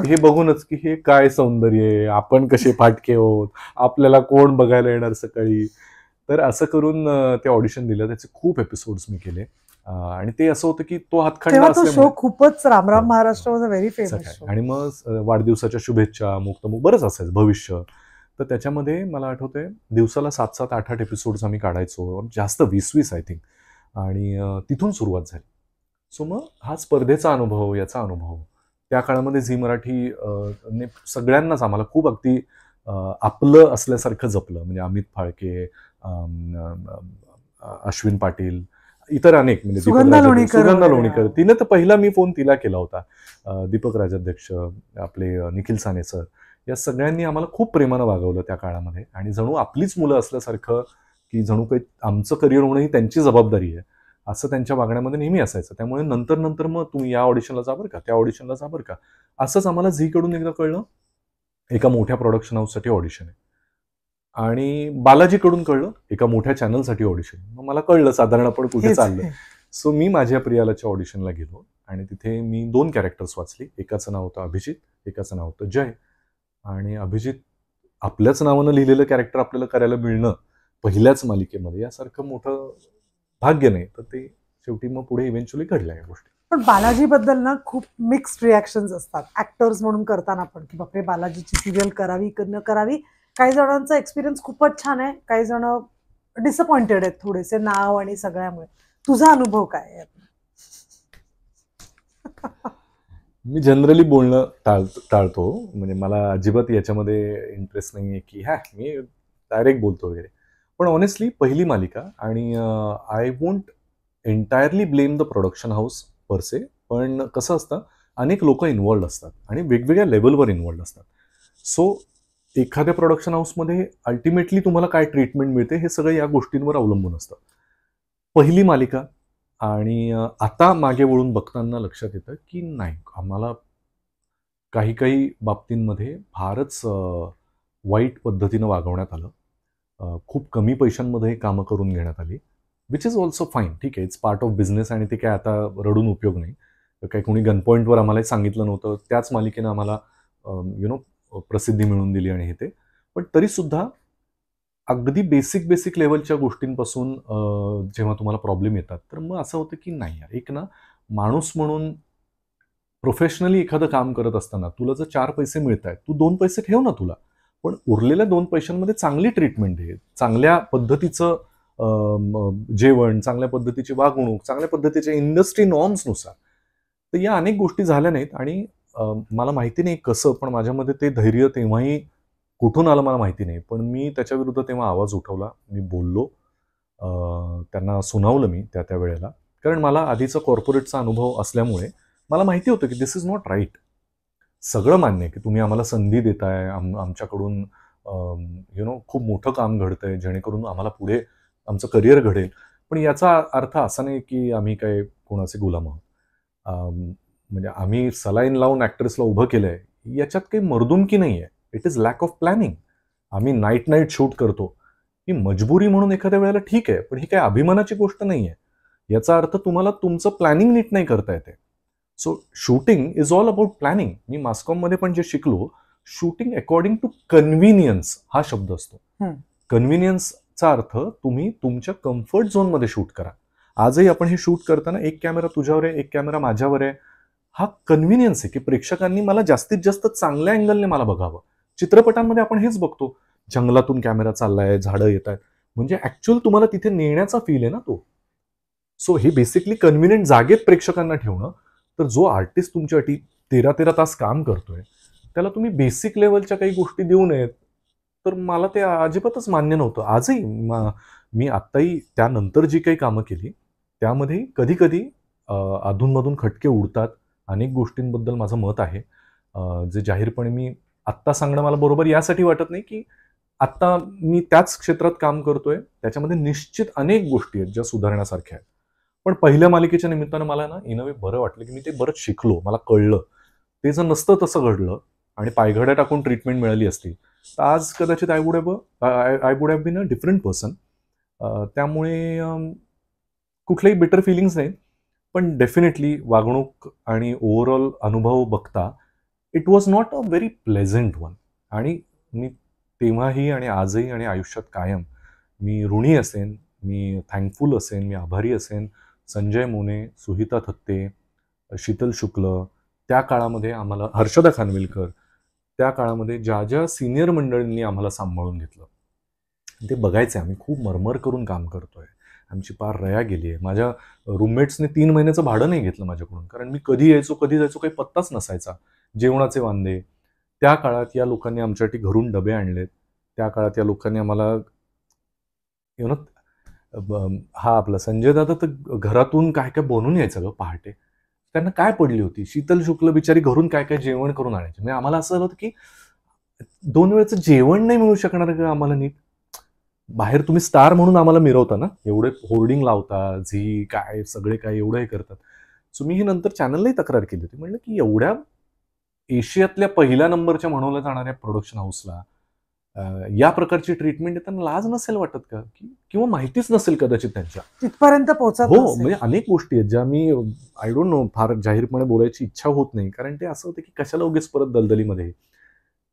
हे बघूनच की हे काय सौंदर्य आहे, आपण कसे फाटके होत, आपल्याला कोण बघायला येणार सकाळी. तर असं करून ते ऑडिशन दिलं, त्याचे खूप एपिसोड्स मी केले. आणि ते असं होतं की तो हातखंडा असल्यामुळे खूपच Ram Ram Maharashtra was a very famous. आणि मग वाढदिवसाच्या शुभेच्छा, मुक्तमुख बरंच असायचं भविष्य. तर त्याच्यामध्ये मला आठवतंय दिवसाला 7-7, 8-8 एपिसोड्स आम्ही काढायचो, जास्त 20-20 आय थिंक. आणि तिथून सुरुवात झाली. सो मग हा स्पर्धेचा अनुभव, याचा अनुभव त्या काळामध्ये झी मराठी सगळ्यांनाच आम्हाला खूप अगदी आपलं असल्यासारखं जपलं. म्हणजे अमित फाळके, अश्विन पाटील, इतर अनेक, म्हणजे सुगंधा लोणीकर, तिने तर पहिला मी फोन तिला केला होता, दीपक राजाध्यक्ष, आपले निखिल साने सर, या सगळ्यांनी आम्हाला खूप प्रेमानं वागवलं त्या काळामध्ये. आणि जणू आपलीच मुलं असल्यासारखं, की जणू काही आमचं करिअर होणं ही त्यांची जबाबदारी आहे, असं त्यांच्या वागण्यामध्ये नेहमी असायचं. त्यामुळे नंतर नंतर मग तुम्ही या ऑडिशनला जा बरं का, त्या ऑडिशनला जा बरं का, असंच आम्हाला झीकडून एकदा कळलं एका मोठ्या प्रोडक्शन हाऊससाठी ऑडिशन आहे, आणि बालाजीकडून कळलं एका मोठ्या चॅनलसाठी ऑडिशन. मग मला कळलं साधारण आपण कुठे चाललं. सो मी माझ्या प्रियालाच्या ऑडिशनला गेलो आणि तिथे मी 2 कॅरेक्टर्स वाचली. एकाचं नाव होतं अभिजित, एकाचं नाव होतं जय. आणि अभिजित आपल्याच नावानं लिहिलेलं कॅरेक्टर आपल्याला करायला मिळणं पहिल्याच मालिकेमध्ये यासारखं मोठं भाग्य नाही, तर ते शेवटी मग पुढे इव्हेंच्युअली घडल्या या गोष्टी. पण बालाजी बद्दल ना खूप मिक्स्ड रिॲक्शन्स असतात ऍक्टर्स म्हणून करताना पण, की बापरे बालाजीची सिरियल करावी न करावी. काही जणांचा एक्सपिरियन्स खूपच छान आहे, काही जण डिसअपॉइंटेड आहेत थोडेसे नाव आणि सगळ्यामुळे. तुझा अनुभव काय आहे? मी जनरली बोलणं टाळतो, म्हणजे मला अजिबात याच्यामध्ये इंटरेस्ट नाही आहे की मी डायरेक्ट बोलतो वगैरे. पण ऑनेस्टली पहिली मालिका, आणि I won't entirely blame the production house per se, पण कसं असतं अनेक लोक इन्व्हॉल्ड असतात आणि वेगवेगळ्या लेवलवर इन्व्हॉल्ड असतात. सो एखाद्या प्रोडक्शन हाऊसमध्ये अल्टिमेटली तुम्हाला काय ट्रीटमेंट मिळते हे सगळं या गोष्टींवर अवलंबून असतं. पहिली मालिका, आणि आता मागे वळून बघताना लक्षात येतं की नाही, आम्हाला काही काही बाबतींमध्ये फारच वाईट पद्धतीनं वागवण्यात आलं. खूप कमी पैशांमध्ये कामं करून घेण्यात आली. Which is also fine. ठीक आहे, इट्स पार्ट ऑफ बिझनेस आणि ते काय आता रडून उपयोग नाही. काही कोणी गन पॉईंटवर आम्हाला सांगितलं नव्हतं, त्याच मालिकेनं आम्हाला प्रसिद्धी मिळवून दिली आणि हे ते. पण तरी सुद्धा अगदी बेसिक लेवलच्या गोष्टींपासून जेव्हा तुम्हाला प्रॉब्लेम येतात, तर मग असं होतं की नाही यार, एक ना माणूस म्हणून प्रोफेशनली एखादं काम करत असताना तुला जर 4 पैसे मिळत आहेत, तू 2 पैसे ठेव ना तुला, पण उरलेल्या 2 पैशांमध्ये चांगली ट्रीटमेंट दे, चांगल्या पद्धतीचं जेवण, चांगल्या पद्धतीची वागणूक, चांगल्या पद्धतीच्या इंडस्ट्री नॉर्म्सनुसार. तर या अनेक गोष्टी झाल्या नाहीत आणि मला माहिती नाही कसं, पण माझ्यामध्ये ते धैर्य तेव्हाही कुठून आलं मला माहिती नाही, पण मी त्याच्याविरुद्ध तेव्हा आवाज उठवला, मी बोललो, त्यांना सुनावलं मी त्या वेळेला. कारण मला आधीचा कॉर्पोरेटचा अनुभव असल्यामुळे मला माहिती होतं की दिस इज नॉट राईट. सगळं मान्य आहे की तुम्ही आम्हाला संधी देताय, आमच्याकडून खूप मोठं काम घडतंय जेणेकरून आम्हाला पुढे आमचं करिअर घडेल, पण याचा अर्थ असा नाही की आम्ही काय कोणाचे गुलाम आहोत. म्हणजे आम्ही सलाईन लावून ॲक्टर्सला उभं केलंय, याच्यात काही मर्दुमकी नाही आहे. It is lack of planning. आम्ही नाईट शूट करतो, ही मजबुरी म्हणून एखाद्या वेळेला ठीक आहे, पण ही काही अभिमानाची गोष्ट नाही आहे. याचा अर्थ तुम्हाला तुमचं प्लॅनिंग नीट नाही करता येते. So shooting is all about planning. मी मास्कॉममध्ये पण जे शिकलो, शूटिंग अकॉर्डिंग टू कन्व्हिनियन्स हा शब्द असतो. कन्व्हिनियन्सचा अर्थ तुम्ही तुमच्या कम्फर्ट झोनमध्ये शूट करा. आजही आपण हे शूट करताना एक कॅमेरा तुझ्यावर आहे, एक कॅमेरा माझ्यावर आहे. हा कन्व्हिनियन्स आहे की प्रेक्षकांनी मला जास्तीत जास्त चांगल्या अँगलने मला बघावं. चित्रपटांमध्ये आपण हेच बघतो, जंगलातून कॅमेरा चाललाय, झाडं येत आहेत, म्हणजे ऍक्च्युअल तुम्हाला तिथे नेण्याचा फील आहे ना तो. सो हे बेसिकली कन्व्हिनियंट जागेत प्रेक्षकांना ठेवणं. तर जो आर्टिस्ट तुमच्यासाठी 13 तास काम करतोय, त्याला तुम्ही बेसिक लेवलच्या काही गोष्टी देऊ नयेत, तर मला ते अजिबातच मान्य नव्हतं. आजही मी आत्ताही त्यानंतर जी काही कामं केली त्यामध्ये कधी कधी अधूनमधून खटके उडतात. अनेक गोष्टींबद्दल माझं मत आहे, जे जाहीरपणे मी आत्ता सांगणं मला बरोबर यासाठी वाटत नाही की आत्ता मी त्याच क्षेत्रात काम करतोय, त्याच्यामध्ये निश्चित अनेक गोष्टी आहेत ज्या सुधारण्यासारख्या आहेत. पण पहिल्या मालिकेच्या निमित्तानं मला ना इन अ वे बरं वाटलं की मी ते बरंच शिकलो, मला कळलं. ते जर नसतं तसं घडलं आणि पायघड्या टाकून ट्रीटमेंट मिळाली असती, तर आज कदाचित I would have been a different person. त्यामुळे कुठलेही बेटर फिलिंग्स नाहीत, पण डेफिनेटली वागणूक आणि ओव्हरऑल अनुभव बघता it was not a very pleasant one. आणि मी तेव्हाही आणि आजही आणि आयुष्यात कायम मी ऋणी असेन, मी थँकफुल असेन, मी आभारी असेन संजय मोने, सुहिता थत्ते, शीतल शुक्ल, त्या काळामध्ये आम्हाला हर्षदा खानविलकर, त्या काळामध्ये ज्या ज्या सिनियर मंडळींनी आम्हाला सांभाळून घेतलं ते बघायचं. आम्ही खूप मरमर करून काम करतोय, आमची पार रया गेली आहे. माझ्या रूममेट्सने 3 महिन्याचं भाडं नाही घेतलं माझ्याकडून, कारण मी कधी यायचो कधी जायचो काही पत्ताच नसायचा. जेवणाचे वांदे. त्या काळात या लोकांनी आमच्यासाठी घरून डबे आणलेत. त्या काळात या लोकांनी आम्हाला हा आपला संजय दादा तर घरातून काय काय बनवून यायचं ग पहाटे. त्यांना काय पडली होती. शीतल शुक्ल बिचारी घरून काय काय जेवण करून आणायचे. म्हणजे आम्हाला असं झालं होतं की 2 वेळचं जेवण नाही मिळू शकणार का आम्हाला नीट. बाहेर तुम्ही स्टार म्हणून आम्हाला मिरवता ना, एवढे होर्डिंग लावता, झी काय सगळे काय एवढं हे करतात. सो मी ही नंतर चॅनललाही तक्रार केली होती. म्हणलं की एवढ्या एशियातल्या पहिल्या नंबरच्या म्हणवल्या जाणाऱ्या प्रोडक्शन हाऊसला या प्रकारची ट्रीटमेंट देताना लाज नसेल वाटत का, किंवा माहितीच नसेल कदाचित त्यांच्या तिथपर्यंत पोहोचत. हो, म्हणजे अनेक गोष्टी आहेत ज्या मी आय डोंट नो फार जाहीरपणे बोलायची इच्छा होत नाही, कारण ते असं होतं की कशाला उगीच परत दलदलीमध्ये.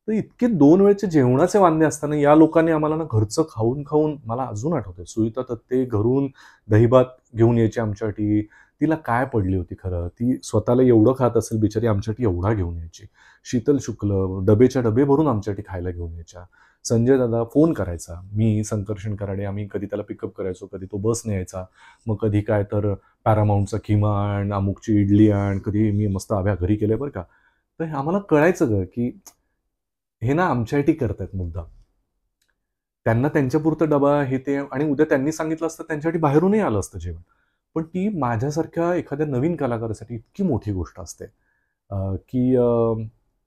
तर इतके 2 वेळचे जेवणाचे वांदे असताना या लोकांनी आम्हाला ना घरचं खाऊन खाऊन, मला अजून आठवतंय सुहिता दत्ते घरून दहीभात घेऊन यायची आमच्यासाठी. तिला काय पडली होती खरं, ती स्वतःला एवढं खात असेल बिचारी, आमच्यासाठी एवढा घेऊन यायची. शीतल शुक्ल डबेच्या डबे भरून आमच्यासाठी खायला घेऊन यायच्या. संजय दादा फोन करायचा, मी संकर्षण कराडे, आम्ही कधी त्याला पिकअप करायचो, कधी तो बसने यायचा. मग कधी काय तर पॅरामाऊंटचा किमा आण, अमुकची इडली आण, कधी मी मस्त आभ्या घरी केलंय बरं का. तर हे आम्हाला कळायचं ग की हे ना आमच्यासाठी करतायत मुद्दाम. त्यांना त्यांच्यापुरतं डबा हे ते, आणि उद्या त्यांनी सांगितलं असतं त्यांच्यासाठी बाहेरूनही आलं असतं जेवण. पण ती माझ्यासारख्या एखाद्या नवीन कलाकारासाठी इतकी मोठी गोष्ट असते की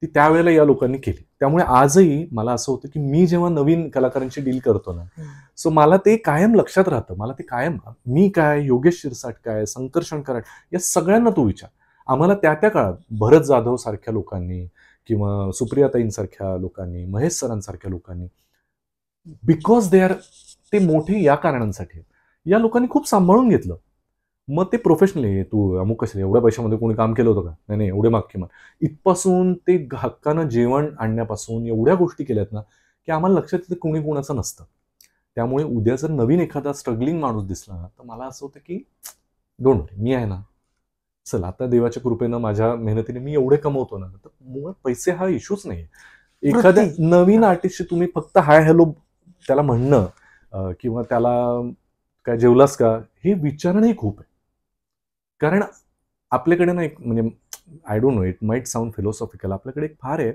ती त्यावेळेला या लोकांनी केली. त्यामुळे आजही मला असं होतं की मी जेव्हा नवीन कलाकारांची डील करतो ना, सो मला ते कायम लक्षात राहतं. मला ते कायम, मी काय, योगेश शिरसाट काय, संकर्षण कराड, या सगळ्यांना तू विचार. आम्हाला त्या त्या काळात भरत जाधव सारख्या लोकांनी किंवा सुप्रियाताईंसारख्या लोकांनी, महेश सरांसारख्या लोकांनी, बिकॉज दे आर, ते मोठे या कारणांसाठी. या लोकांनी खूप सांभाळून घेतलं. मग ते प्रोफेशनली, तू अमुक कशाला, एवढ्या पैशामध्ये कोणी काम केलं होतं का, नाही नाही एवढे माग किमान, इथपासून ते हक्कानं जेवण आणण्यापासून एवढ्या गोष्टी केल्यात ना की आम्हाला लक्षात येतं कोणी कोणाचं नसतं. त्यामुळे उद्या जर नवीन एखादा स्ट्रगलिंग माणूस दिसला ना तर मला असं होतं की डोंट वरी, मी आहे ना, चल आता देवाच्या कृपेनं माझ्या मेहनतीने मी एवढे कमवतो ना, तर मुळात पैसे हा इश्यूच नाही. एखाद्या नवीन आर्टिस्टशी तुम्ही फक्त हाय हॅलो त्याला म्हणणं किंवा त्याला काय जेवलास का हे विचारणंही खूप आहे. कारण आपल्याकडे ना एक, म्हणजे I don't know, it might sound philosophical, आपल्याकडे एक फार आहे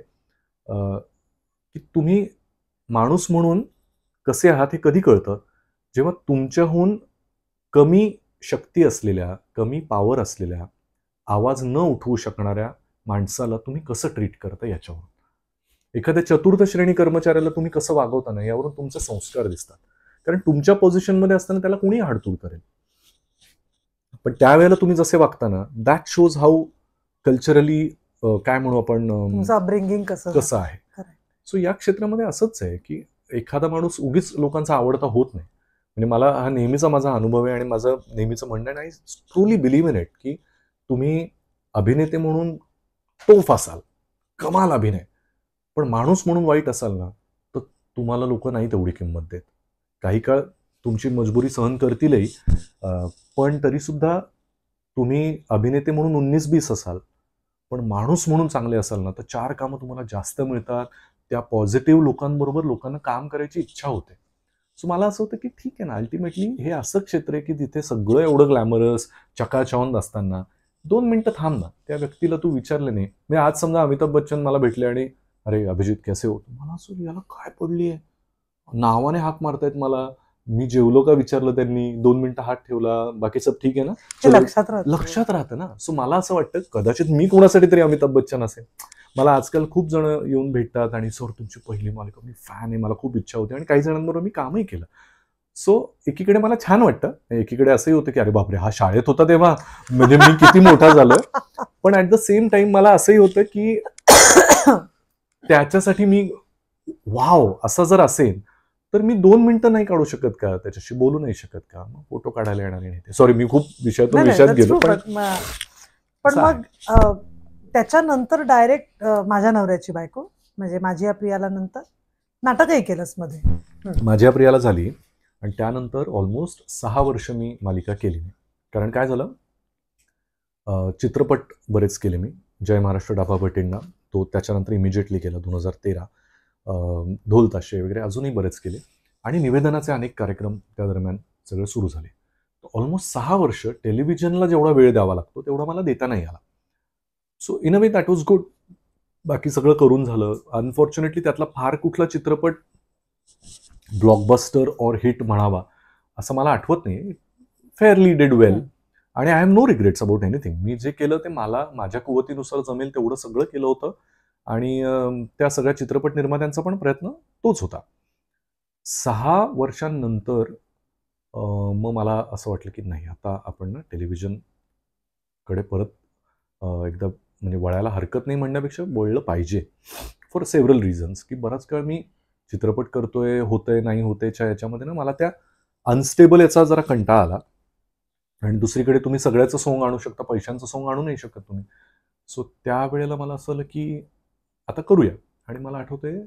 की तुम्ही माणूस म्हणून कसे आहात हे कधी कळतं जेव्हा तुमच्याहून कमी शक्ती असलेल्या, कमी पॉवर असलेल्या, आवाज न उठवू शकणाऱ्या माणसाला तुम्ही कसं ट्रीट करता याच्यावरून. एखाद्या चतुर्थ श्रेणी कर्मचाऱ्याला तुम्ही कसं वागवता ना यावरून तुमचे संस्कार दिसतात. कारण तुमच्या पोझिशनमध्ये असताना त्याला कोणी हाडतूड करेल, पण त्यावेळेला तुम्ही जसे वागता ना, दॅट शोज हाऊ कल्चरली काय म्हणू आपण, अपब्रिंगिंग कसं आहे. सो या क्षेत्रामध्ये असंच आहे की एखादा माणूस उगीच लोकांचा आवडता होत नाही. म्हणजे मला हा नेहमीचा माझा अनुभव आहे आणि माझं नेहमीचं म्हणणं आहे, I truly believe in it, की तुम्ही अभिनेते म्हणून तोफ असाल, कमाल अभिनय, पण माणूस म्हणून वाईट असाल ना तर तुम्हाला लोक नाही तेवढी किंमत देत. काही काळ तुमची मजबुरी सहन करतीलही, पण तरी सुद्धा तुम्ही अभिनेते म्हणून 19-20 असाल, पण माणूस म्हणून चांगले असाल ना तर 4 कामं तुम्हाला जास्त मिळतात. त्या पॉझिटिव्ह लोकांबरोबर लोकांना काम करायची इच्छा होते. सो मला असं होतं की ठीक आहे ना, अल्टिमेटली हे असं क्षेत्र आहे की तिथे सगळं एवढं ग्लॅमरस चकाचौंध असताना 2 मिनिटं थांब ना, त्या व्यक्तीला तू विचारलं नाही. मी आज समजा अमिताभ बच्चन मला भेटले आणि अरे अभिजित कैसे हो, मला असं याला काय पडली आहे, नावाने हाक मारतायत मला, मी जेवलो का विचारलं त्यांनी, 2 मिनिटं हात ठेवला, बाकी सब ठीक आहे ना, लक्षात राहतं ना. सो मला असं वाटतं कदाचित मी कोणासाठी तरी अमिताभ बच्चन असेल. मला आजकाल खूप जण येऊन भेटतात आणि सर तुमची पहिली मालिका मी फॅन आहे, मला खूप इच्छा होती, आणि काही जणांबरोबर मी कामही केलं. सो एकीकडे मला छान वाटतं, एकीकडे असंही होतं की अरे बापरे हा शाळेत होता तेव्हा, म्हणजे मी किती मोठा झालोय. पण ऍट द सेम टाइम मला असंही होतं की त्याच्यासाठी मी वाव असं जर असेल तर मी 2 मिनिटं नाही काढू शकत का, त्याच्याशी बोलू नाही शकत का, मग फोटो काढायला येणार नाही. सॉरी मी खूप विषयात गेलो. पण मग त्याच्यानंतर डायरेक्ट माझ्या नवऱ्याची बायको, म्हणजे माझ्या प्रियाला नंतर नाटकही केलंस मध्ये. माझ्या प्रियाला झाली आणि त्यानंतर ऑलमोस्ट 6 वर्ष मी मालिका केली नाही. कारण काय झालं, चित्रपट बरेच केले मी. जय महाराष्ट्र डाबा भटिंडा तो त्याच्यानंतर इमिजिएटली केला 2013. ढोल ताशे वगैरे अजूनही बरेच केले, आणि निवेदनाचे अनेक कार्यक्रम त्या दरम्यान सगळे सुरू झाले. ऑलमोस्ट 6 वर्ष टेलिव्हिजनला जेवढा वेळ द्यावा लागतो तेवढा मला देता नाही आला. So in a way that was good. बाकी सगळं करून झालं. अनफॉर्च्युनेटली त्यातला फार कुठला चित्रपट ब्लॉकबस्टर और हिट म्हणावा असं मला आठवत नाही. फेअरली डिड वेल, आणि I have no regrets about anything. मी जे केलं ते मला माझ्या कुवतीनुसार जमेल तेवढं सगळं केलं होतं, आणि त्या सगळ्या चित्रपट निर्मात्यांचा पण प्रयत्न तोच होता. 6 वर्षांनंतर मग मला असं वाटलं की नाही, आता आपण ना टेलिव्हिजनकडे परत एकदा म्हणजे वळायला हरकत नाही, म्हणण्यापेक्षा वळलं पाहिजे फॉर सेव्हरल रिझन्स. की बराच काळ मी चित्रपट करतोय, होतंय नाही होतंयच्या याच्यामध्ये ना मला त्या अनस्टेबल याचा जरा कंटाळा आला. आणि दुसरीकडे तुम्ही सगळ्याचं सोंग आणू शकता, पैशांचं सोंग आणू नाही शकत तुम्ही. सो त्यावेळेला मला असं आलं की आता करूया. आणि मला आठवतंय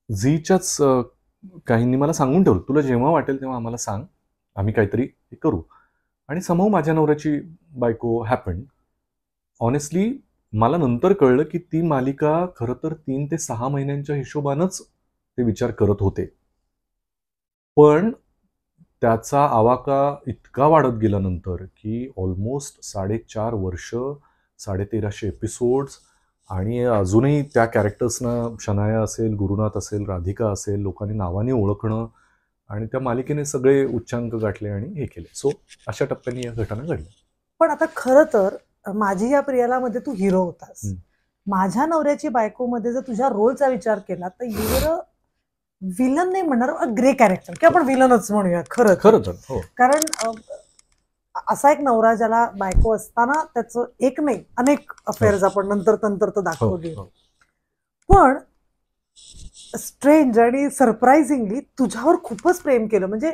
झीच्याच काहींनी मला सांगून ठेवलं, तुला जेव्हा वाटेल तेव्हा आम्हाला सांग, आम्ही काहीतरी करू. आणि समहाऊ माझ्या नवऱ्याची बायको हॅपन. ऑनेस्टली मला नंतर कळलं की ती मालिका खरं तर 3 ते 6 महिन्यांच्या हिशोबानंच ते विचार करत होते, पण त्याचा आवाका इतका वाढत गेला नंतर की ऑलमोस्ट 4.5 वर्ष, 1350 एपिसोड्स, आणि अजूनही त्या कॅरेक्टर्सना शनाया असेल, गुरुनाथ असेल, राधिका असेल, लोकांनी नावाने ओळखणं, आणि त्या मालिकेने सगळे उच्चांक गाठले आणि हे केले. सो अशा टप्प्यांनी या घटना घडल्या. पण आता खरं तर माझी या प्रियाला मध्ये तू हिरो होतास. माझ्या नवऱ्याची बायको मध्ये जर तुझ्या रोलचा विचार केला तर युवर विलन नाही म्हणणार, ग्रे कॅरेक्टर, की आपण विलनच म्हणूया खरं तर. कारण असा एक नवरा ज्याला बायको असताना त्याचं एक नाही अनेक अफेअर्स आपण नंतर दाखवली. पण स्ट्रेंज आणि सरप्राइझिंगली तुझ्यावर खूपच प्रेम केलं. म्हणजे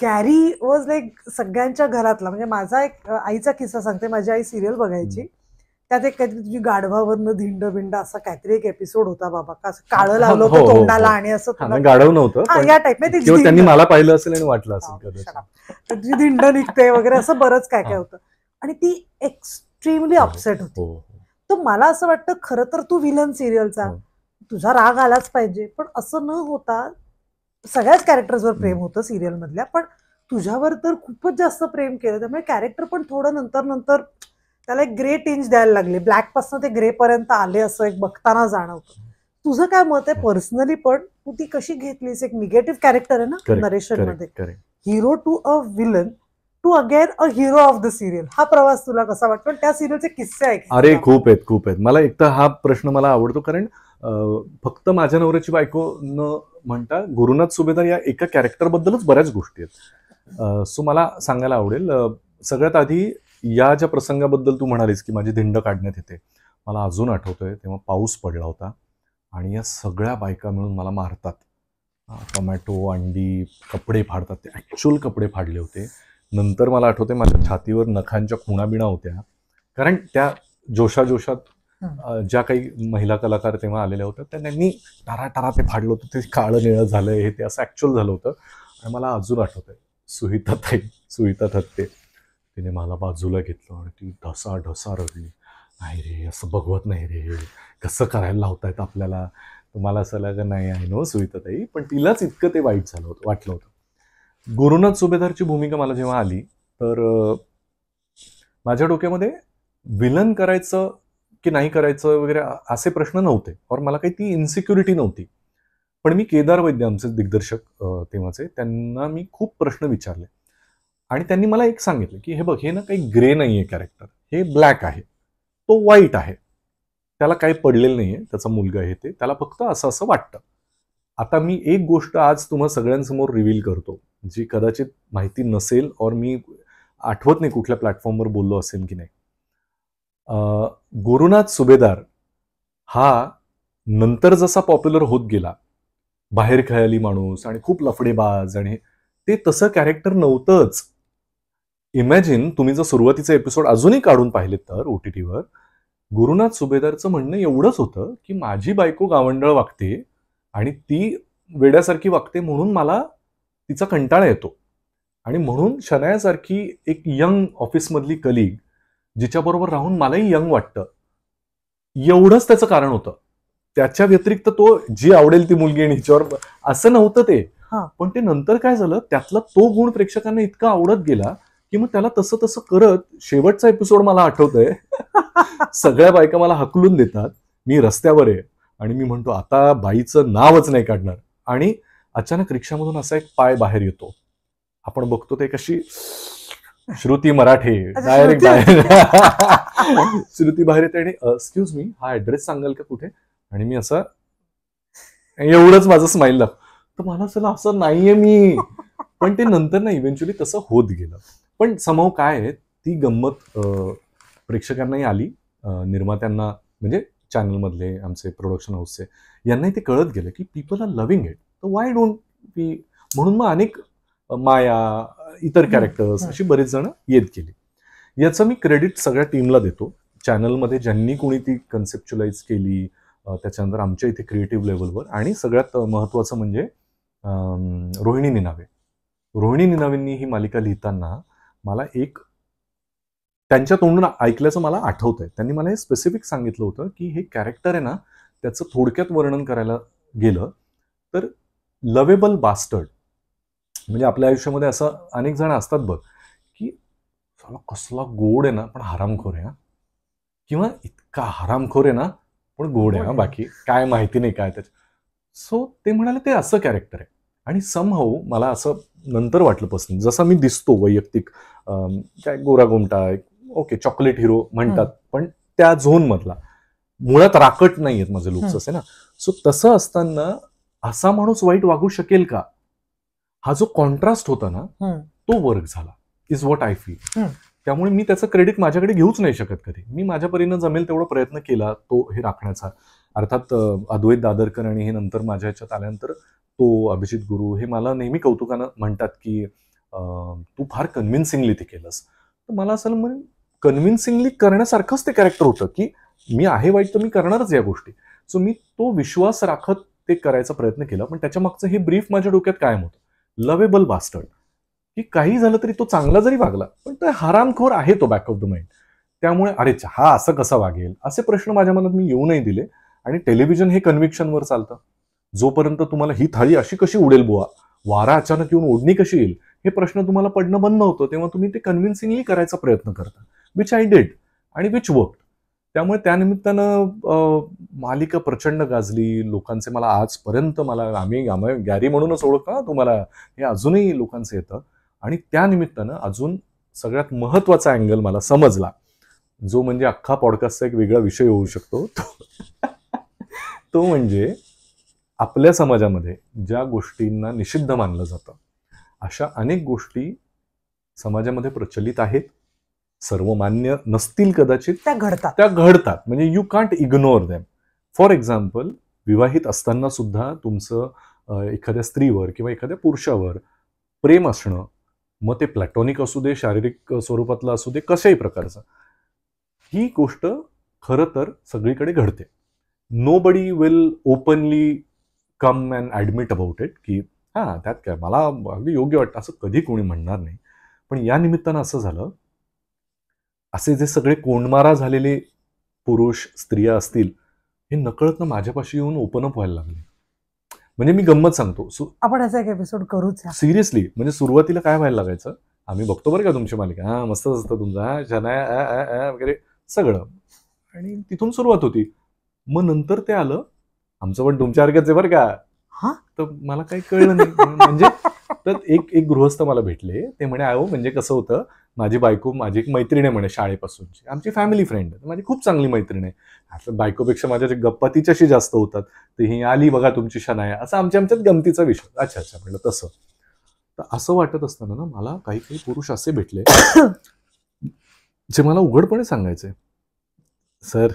गॅरी वॉज लाईक सगळ्यांच्या घरातला. म्हणजे माझा एक आईचा किस्सा सांगते. माझी आई सिरियल बघायची, त्यात एक काहीतरी तुझी गाढवावरनं धिंड बिंड असा काहीतरी एक एपिसोड होता बाबा, काळं लावलं होतं तोंडाला आणि असं गाढव नव्हतं या टाईप मध्ये त्यांनी मला पाहिलं असेल आणि वाटलं असेल तुझी धिंड निघते वगैरे असं बरंच काय काय होतं. आणि ती एक्स्ट्रीमली अपसेट होती. तर मला असं वाटतं खरं तर तू विलन सिरियलचा, तुझा राग आलाच पाहिजे, पण असं न होता सगळ्याच कॅरेक्टर्सवर प्रेम होतं सिरियल मधल्या, पण तुझ्यावर तर खूपच जास्त प्रेम केलं. त्यामुळे कॅरेक्टर पण थोडं नंतर त्याला एक ग्रे टिंज द्यायला लागले. ब्लॅक पासून ते ग्रे पर्यंत आले असं एक बघताना जाणवतं. तुझं काय मत आहे पर्सनली? पण तू ती कशी घेतलीस? एक निगेटिव्ह कॅरेक्टर आहे ना नरेशन मध्ये, hero to a villain to again a hero of the serial. हा प्रवास तुला कसा वाटतो? त्या सिरियलचे किस्से आहेत. अरे खूप आहेत. मला एक तर हा प्रश्न मला आवडतो, कारण फक्त माझ्या नवऱ्याची बायको न म्हणता गुरुनाथ सुभेदार या एका कॅरेक्टर बद्दलच बऱ्याच गोष्टी आहेत. सो मला सांगायला आवडेल. सगळ्यात आधी या ज्या प्रसंगाबद्दल तू म्हणालीस की माझी धिंड काढण्यात येते, मला अजून आठवतंय तेव्हा पाऊस पडला होता आणि या सगळ्या बायका मिळून मला मारतात. टोमॅटो, अंडी, कपडे फाडतात. ते ॲक्च्युअल कपडे फाडले होते. नंतर मला आठवते माझ्या छातीवर नखांच्या खुणाबिणा होत्या, कारण त्या जोशात ज्या काही महिला कलाकार तेव्हा आलेल्या होत्या त्यांनी टारा ते फाडलं होतं. ते काळं निळं झालंय हे ते असं ॲक्च्युअल झालं होतं. आणि मला अजून आठवतंय सुहिता थत्ते, तिने मला बाजूला घेतलं आणि ती ढसा रडली. नाही रे, असं बघवत नाही रे, कसं करायला लावतायत आपल्याला. तुम्हाला असं लागलं नाही आहे नो सुहिताताई, पण तिलाच इतकं ते वाईट झालं होतं, वाटलं होतं. गुरुनाथ सुभेदारची भूमिका मला जेव्हा आली तर माझ्या डोक्यामध्ये विलन करायचं की नाही करायचं वगैरे असे प्रश्न नव्हते, और मला काही ती इन्सिक्युरिटी नव्हती. पण मी केदार वैद्य, आमचे दिग्दर्शक तेव्हाचे, त्यांना मी खूप प्रश्न विचारले आणि त्यांनी मला एक सांगितलं की हे बघ, हे ना काही ग्रे नाहीये कॅरेक्टर, हे ब्लॅक आहे, तो वाईट आहे, त्याला काही पडलेलं नाहीये, त्याचा मुलगा आहे ते, त्याला फक्त असं असं वाटतं. आता मी एक गोष्ट आज तुम्हा सगळ्यांसमोर रिव्हील करतो, जी कदाचित माहिती नसेल, और मी आठवत नाही कुठल्या प्लॅटफॉर्मवर बोललो असेल की नाही. गुरुनाथ सुभेदार हा नंतर जसा पॉप्युलर होत गेला, बाहेर खयाली माणूस आणि खूप लफडेबाज, आणि ते तसं कॅरेक्टर नव्हतंच. इमॅजिन, तुम्ही जर सुरुवातीचे एपिसोड अजूनही काढून पाहिले तर OTTवर, गुरुनाथ सुभेदारचं म्हणणं एवढंच होतं की माझी बायको गावंढळ वागते आणि ती वेड्यासारखी वागते, म्हणून मला तिचा कंटाळा येतो, आणि म्हणून शनायासारखी एक यंग ऑफिसमधली कलीग जिच्याबरोबर राहून मलाही यंग वाटतं, एवढंच त्याचं कारण होतं. त्याच्या व्यतिरिक्त तो जी आवडेल ती मुलगी आणि हिच्यावर असं नव्हतं ते. पण ते नंतर काय झालं, त्यातला तो गुण प्रेक्षकांना इतका आवडत गेला की मग त्याला तसं तसं करत शेवटचा एपिसोड मला आठवतोय सगळ्या बायका मला हकलून देतात, मी रस्त्यावर आहे आणि मी म्हणतो आता बाईचं नावच नाही काढणार, आणि अचानक रिक्षामधून असा एक पाय बाहेर येतो. आपण बघतो ते कशी श्रुती मराठे डायरेक्ट श्रुती बाहेर येते आणि एक्सक्यूज मी, हा ऍड्रेस सांगाल का कुठे? आणि मी असं एवढंच माझं स्माईल लागतं. तर मला असं असं नाहीये मी, पण ते नंतर ना इव्हेंच्युअली तसं होत गेलं. पण समहाऊ काय आहे, ती गंमत प्रेक्षकांनाही आली, निर्मात्यांना म्हणजे चॅनलमधले आमचे प्रोडक्शन हाऊसचे यांनाही ते कळत गेलं की पीपल आर लव्हिंग इट, तर वाय डोंट वी. म्हणून मग अनेक माया, इतर कॅरेक्टर्स अशी बरेच जण येत गेली. याचं मी क्रेडिट सगळ्या टीमला देतो. चॅनलमध्ये ज्यांनी कोणी ती कन्सेप्च्युलाइज केली, त्याच्यानंतर आमच्या इथे क्रिएटिव्ह लेवलवर, आणि सगळ्यात महत्त्वाचं म्हणजे रोहिणी निनावे. रोहिणी निनावेंनी ही मालिका लिहिताना मला एक त्यांच्या तोंडून ऐकल्याचं मला आठवतंय. त्यांनी मला हे स्पेसिफिक सांगितलं होतं की हे कॅरेक्टर आहे ना, त्याचं थोडक्यात वर्णन करायला गेलं तर लवेबल बास्टर्ड, म्हणजे आपल्या आयुष्यामध्ये असं अनेक जण असतात बघ की कसला गोड आहे ना पण हरामखोर आहे, किंवा इतका हरामखोर आहे ना पण गोड आहे, बाकी काय माहिती नाही काय त्याचं. सो ते म्हणाले ते असं कॅरेक्टर आहे. आणि समहाऊ मला असं नंतर वाटलं पसंत, जसा मी दिसतो वैयक्तिक, काय गोरा गोमटा, ओके चॉकलेट हिरो म्हणतात, पण त्या झोन मधला, मुळात राकट नाही आहेत माझे लुक्स असे ना. सो तसं असताना असा माणूस वाईट वागू शकेल का, हा जो कॉन्ट्रास्ट होता ना तो वर्क झाला, इज व्हॉट आय फील. त्यामुळे मी त्याचं क्रेडिट माझ्याकडे घेऊच नाही शकत कधी. मी माझ्या परीनं जमेल तेवढा प्रयत्न केला तो हे राखण्याचा. अर्थात अद्वैत दादरकर आणि हे नंतर माझ्या ह्याच्यात आल्यानंतर तो अभिजित गुरु हे मला नेहमी कौतुकानं म्हणतात की तू फार कन्व्हिन्सिंगली ते केलंस. तर मला असं म्हणजे कन्व्हिन्सिंगली करण्यासारखंच ते कॅरेक्टर होतं की मी आहे वाईट तर मी करणारच या गोष्टी. सो मी तो विश्वास राखत ते करायचा प्रयत्न केला. पण त्याच्या मागचं हे ब्रीफ माझ्या डोक्यात कायम होतं, लवेबल बास्टर्ड, की काही झालं तरी तो चांगला जरी वागला पण तो हरामखोर आहे तो बॅक ऑफ द माइंड. त्यामुळे अरे हा असं कसा वागेल असे प्रश्न माझ्या मनात मी येऊ नाही दिले. आणि टेलिव्हिजन हे कन्व्हिक्शनवर चालतं. जोपर्यंत तुम्हाला ही थाळी अशी कशी उडेल बुवा, वारा अचानक येऊन ओढणी कशी येईल, हे प्रश्न तुम्हाला पडणं बंद होतं, तेव्हा तुम्ही ते कन्व्हिन्सिंगली करायचा प्रयत्न करता, विच आय डिड आणि विच वर्क. त्यामुळे त्यानिमित्तानं मालिका प्रचंड गाजली. लोकांचे मला आजपर्यंत आम्ही गॅरी म्हणूनच ओळखतो तुम्हाला, हे अजूनही लोकांचं येतं. आणि त्यानिमित्तानं अजून सगळ्यात महत्वाचा अँगल मला समजला, जो म्हणजे अख्खा पॉडकास्टचा एक वेगळा विषय होऊ शकतो. तो म्हणजे आपल्या समाजामध्ये ज्या गोष्टींना निषिद्ध मानलं जातं, अशा अनेक गोष्टी समाजामध्ये प्रचलित आहेत. सर्वमान्य नसतील कदाचित, त्या घडतात. म्हणजे you can't ignore them. For example, विवाहित असताना सुद्धा तुमचं एखाद्या स्त्रीवर किंवा एखाद्या पुरुषावर प्रेम असणं, मग ते प्लॅटॉनिक असू दे, शारीरिक स्वरूपातलं असू दे, कशाही प्रकारचं, ही गोष्ट खरं तर सगळीकडे घडते. Nobody will openly come and admit about it की हां त्यात काय, मला अगदी योग्य वाटतं, असं कधी कोणी म्हणणार नाही. पण या निमित्तानं असं झालं, असे जे सगळे कोंडमारा झालेले पुरुष स्त्रिया असतील, हे नकळत माझ्यापाशी येऊन ओपन अप व्हायला लागले. म्हणजे मी गंमत सांगतो, आपण असा एक एपिसोड करूच सिरियसली. म्हणजे सुरुवातीला काय व्हायला लागायचं, आम्ही बघतो बरं का तुमची मालिका, हा मस्तच असतं तुमचं, हा शनाया वगैरे सगळं, आणि तिथून सुरुवात होती. मग नंतर ते आलं, आमचं पण तुमच्यासारखंच आहे बरं का. तर मला काही कळलं नाही. म्हणजे तर एक गृहस्थ मला भेटले, ते म्हणे अहो म्हणजे कसं होतं, माझी बायको माझी एक मैत्रीण आहे म्हणे शाळेपासूनची, आमची फॅमिली फ्रेंड आहे, माझी खूप चांगली मैत्रीण आहे. असं बायकोपेक्षा माझ्या गप्पा तिच्याशी जास्त होतात. तर ही आली बघा तुमची शनाया, असं आमच्यात गमतीचा विषय. अच्छा अच्छा म्हटलं तसं. तर असं वाटत असताना ना मला काही काही पुरुष असे भेटले जे मला उघडपणे सांगायचे, सर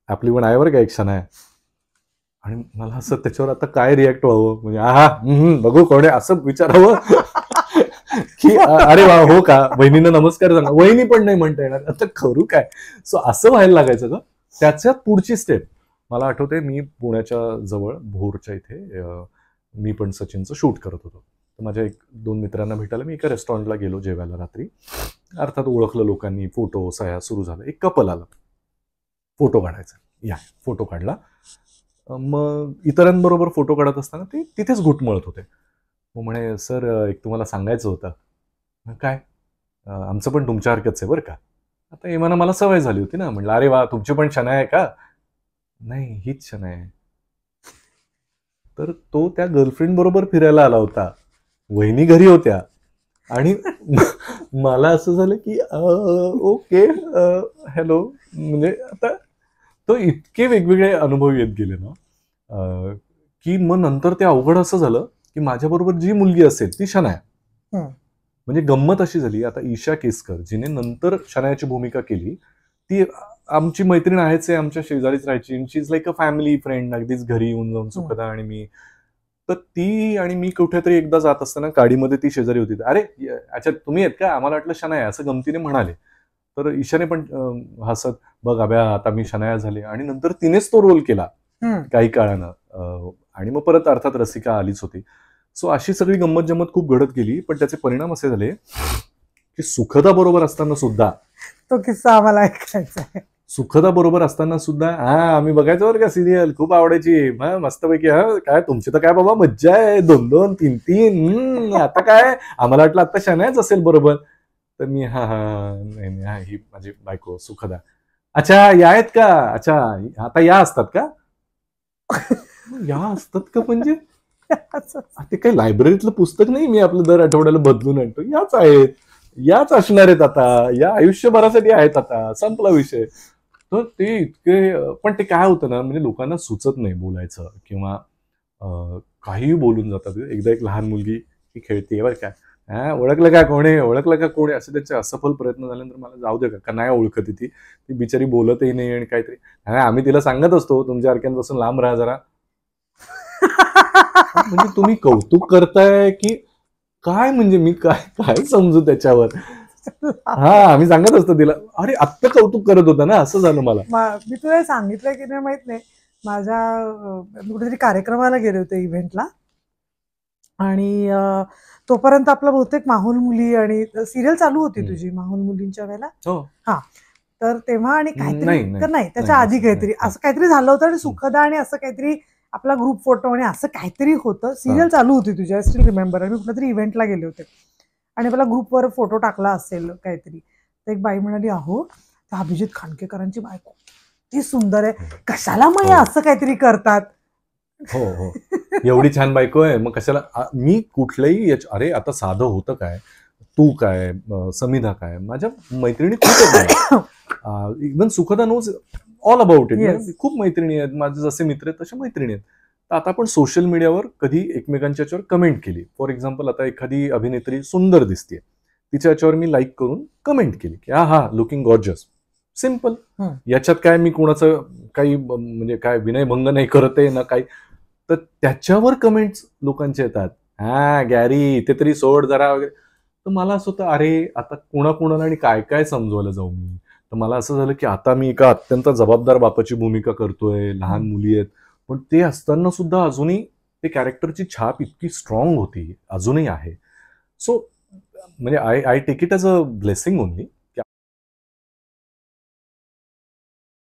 आपली पण आहे बरं का एक शनाया. आणि मला असं त्याच्यावर आता काय रिॲक्ट व्हावं, म्हणजे आहा बघू कोणी असं विचारावं की अरे वा हो का, वहिनीनं नमस्कार सांगा, वहिनी पण नाही म्हणता येणार, आता करू काय. सो असं व्हायला लागायचं का. त्याच्यात पुढची स्टेप मला आठवते, मी पुण्याच्या जवळ भोरच्या इथे मी पण सचिनचं शूट करत होतो. तर माझ्या 1-2 मित्रांना भेटायला मी एका रेस्टॉरंटला गेलो जेवायला रात्री. अर्थात ओळखलं लोकांनी, फोटो सह्या सुरू झालं. एक कपल आलं फोटो काढायचा, या फोटो काढला. मग इतरांबरोबर फोटो काढत असताना ते तिथेच घुटमळत होते. मग म्हणे सर एक तुम्हाला सांगायचं होतं. काय, आमचं पण तुमच्यासारखंच आहे बरं का. आता हे मला सवय झाली होती ना. म्हटलं अरे वा तुमची पण शनाया आहे का. नाही हीच शनाया आहे. तर तो त्या गर्लफ्रेंड बरोबर फिरायला आला होता, वहिनी घरी होत्या. आणि मला असं झालं की ओके हॅलो. म्हणजे आता तो इतके वेगवेगळे अनुभव येत गेले ना की मग नंतर ते अवघड असं झालं की माझ्याबरोबर जी मुलगी असेल ती शनाया. म्हणजे गंमत अशी झाली, आता ईशा केसकर जिने नंतर शनायाची भूमिका केली, ती आमची मैत्रीण आहेच आहे, आमच्या शेजारीच राहायची. She is like a family friend, अगदीच घरी येऊन जाऊन सुखदा आणि मी. तर ती आणि मी कुठेतरी एकदा जात असताना गाडीमध्ये ती शेजारी होती. अरे अच्छा तुम्ही आहेत का, आम्हाला वाटलं शनाया, असं गमतीने म्हणाले. तर ईशाने पण हसत, बघ अभ्या आता मी शनाया झाले. आणि नंतर तिनेच तो रोल केला काही काळानं. आणि मग परत अर्थात रसिका आलीच होती. सो अशी सगळी गंमत जम्मत खूप घडत गेली. पण त्याचे परिणाम असे झाले की सुखदा बरोबर असताना सुद्धा, तो किस्सा आम्हाला ऐकायचा आहे. सुखदा बरोबर असताना सुद्धा आम्ही बघायचो बरं का सिरियल, खूप आवडायची मस्तपैकी. काय तुमची तर काय बाबा मज्जा आहे, 2-2, 3-3. आता काय आम्हाला वाटलं आता शनायाच असेल बरोबर. तर मी हा नाही ही माझी बायको सुखदा. अच्छा या आहेत का, अच्छा आता या असतात का. या असतात का म्हणजे ते काही लायब्ररीतलं पुस्तक नाही मी आपलं दर आठवड्याला बदलून आणतो, याच आहेत, याच असणार आहेत आता, या आयुष्यभरासाठी आहेत आता, संपला विषय. तर ते इतके, पण ते काय होतं ना, म्हणजे लोकांना सुचत नाही बोलायचं किंवा काहीही बोलून जातात. एकदा एक लहान मुलगी ही खेळते बरं का, हा ओळखलं का कोणी, ओळखलं का कोणी, असे त्याचे असफल प्रयत्न झाल्यानंतर मला जाऊ दे का नाही ओळखत ती बिचारी बोलतही नाही आणि काहीतरी. आम्ही तिला सांगत असतो तुमच्या अर्क्यांपासून लांब राहा जरा. म्हणजे तुम्ही कौतुक करताय की काय, म्हणजे मी काय काय समजू त्याच्यावर. आम्ही सांगत असतो तिला, अरे आत्ता कौतुक करत होता ना, असं झालं मला. मी तुला सांगितलं की नाही माहित नाही, माझ्या कुठेतरी कार्यक्रमाला गेले होते इव्हेंटला, आणि तोपर्यंत आपलं बहुतेक माहोल मुली आणि सिरियल चालू होती तुझी माहोल मुलींच्या वेळेला. हा, तर तेव्हा आणि काहीतरी तर नाही त्याच्या आधी काहीतरी असं काहीतरी झालं होतं, आणि सुखदा आणि असं काहीतरी आपला ग्रुप फोटो आणि असं काहीतरी होतं. सिरियल चालू होती तुझी, आय स्टील रिमेंबर. आणि मी कुठल्या तरी इव्हेंटला गेले होते आणि आपला ग्रुपवर फोटो टाकला असेल काहीतरी, तर एक बाई म्हणाली, अहो त्या अभिजित खांडकेकरांची बायको ती सुंदर आहे, कशाला मग असं काहीतरी करतात. हो हो, एवढी छान बायको आहे मग कशाला. मी कुठलंही अरे आता साधं होतं काय, तू काय, समिधा काय, माझ्या मैत्रिणी खूप आहेत. Even Sukhada knows all about it. खूप मैत्रिणी आहेत माझे, जसे मित्र आहेत तशा मैत्रिणी आहेत. तर आता आपण सोशल मीडियावर कधी एकमेकांच्या याच्यावर कमेंट केली, फॉर एक्झाम्पल आता एखादी अभिनेत्री सुंदर दिसते, तिच्या याच्यावर मी लाईक करून कमेंट केली की हा लुकिंग गॉर्जस, सिम्पल. याच्यात काय मी कोणाचं काही म्हणजे काय विनयभंग नाही करत आहे ना काही. तर त्याच्यावर कमेंट्स लोकांचे येतात, गॅरी ते तरी सोड जरा वगैरे. तर मला असं होतं, अरे आता कोणाकोणाला आणि काय काय समजवायला जाऊ मी. तर मला असं झालं की आता मी एका अत्यंत जबाबदार बापाची भूमिका करतोय, लहान मुली आहेत, पण ते असताना सुद्धा अजूनही ते कॅरेक्टरची छाप इतकी स्ट्रॉंग होती, अजूनही आहे. सो म्हणजे I take it as a blessing only.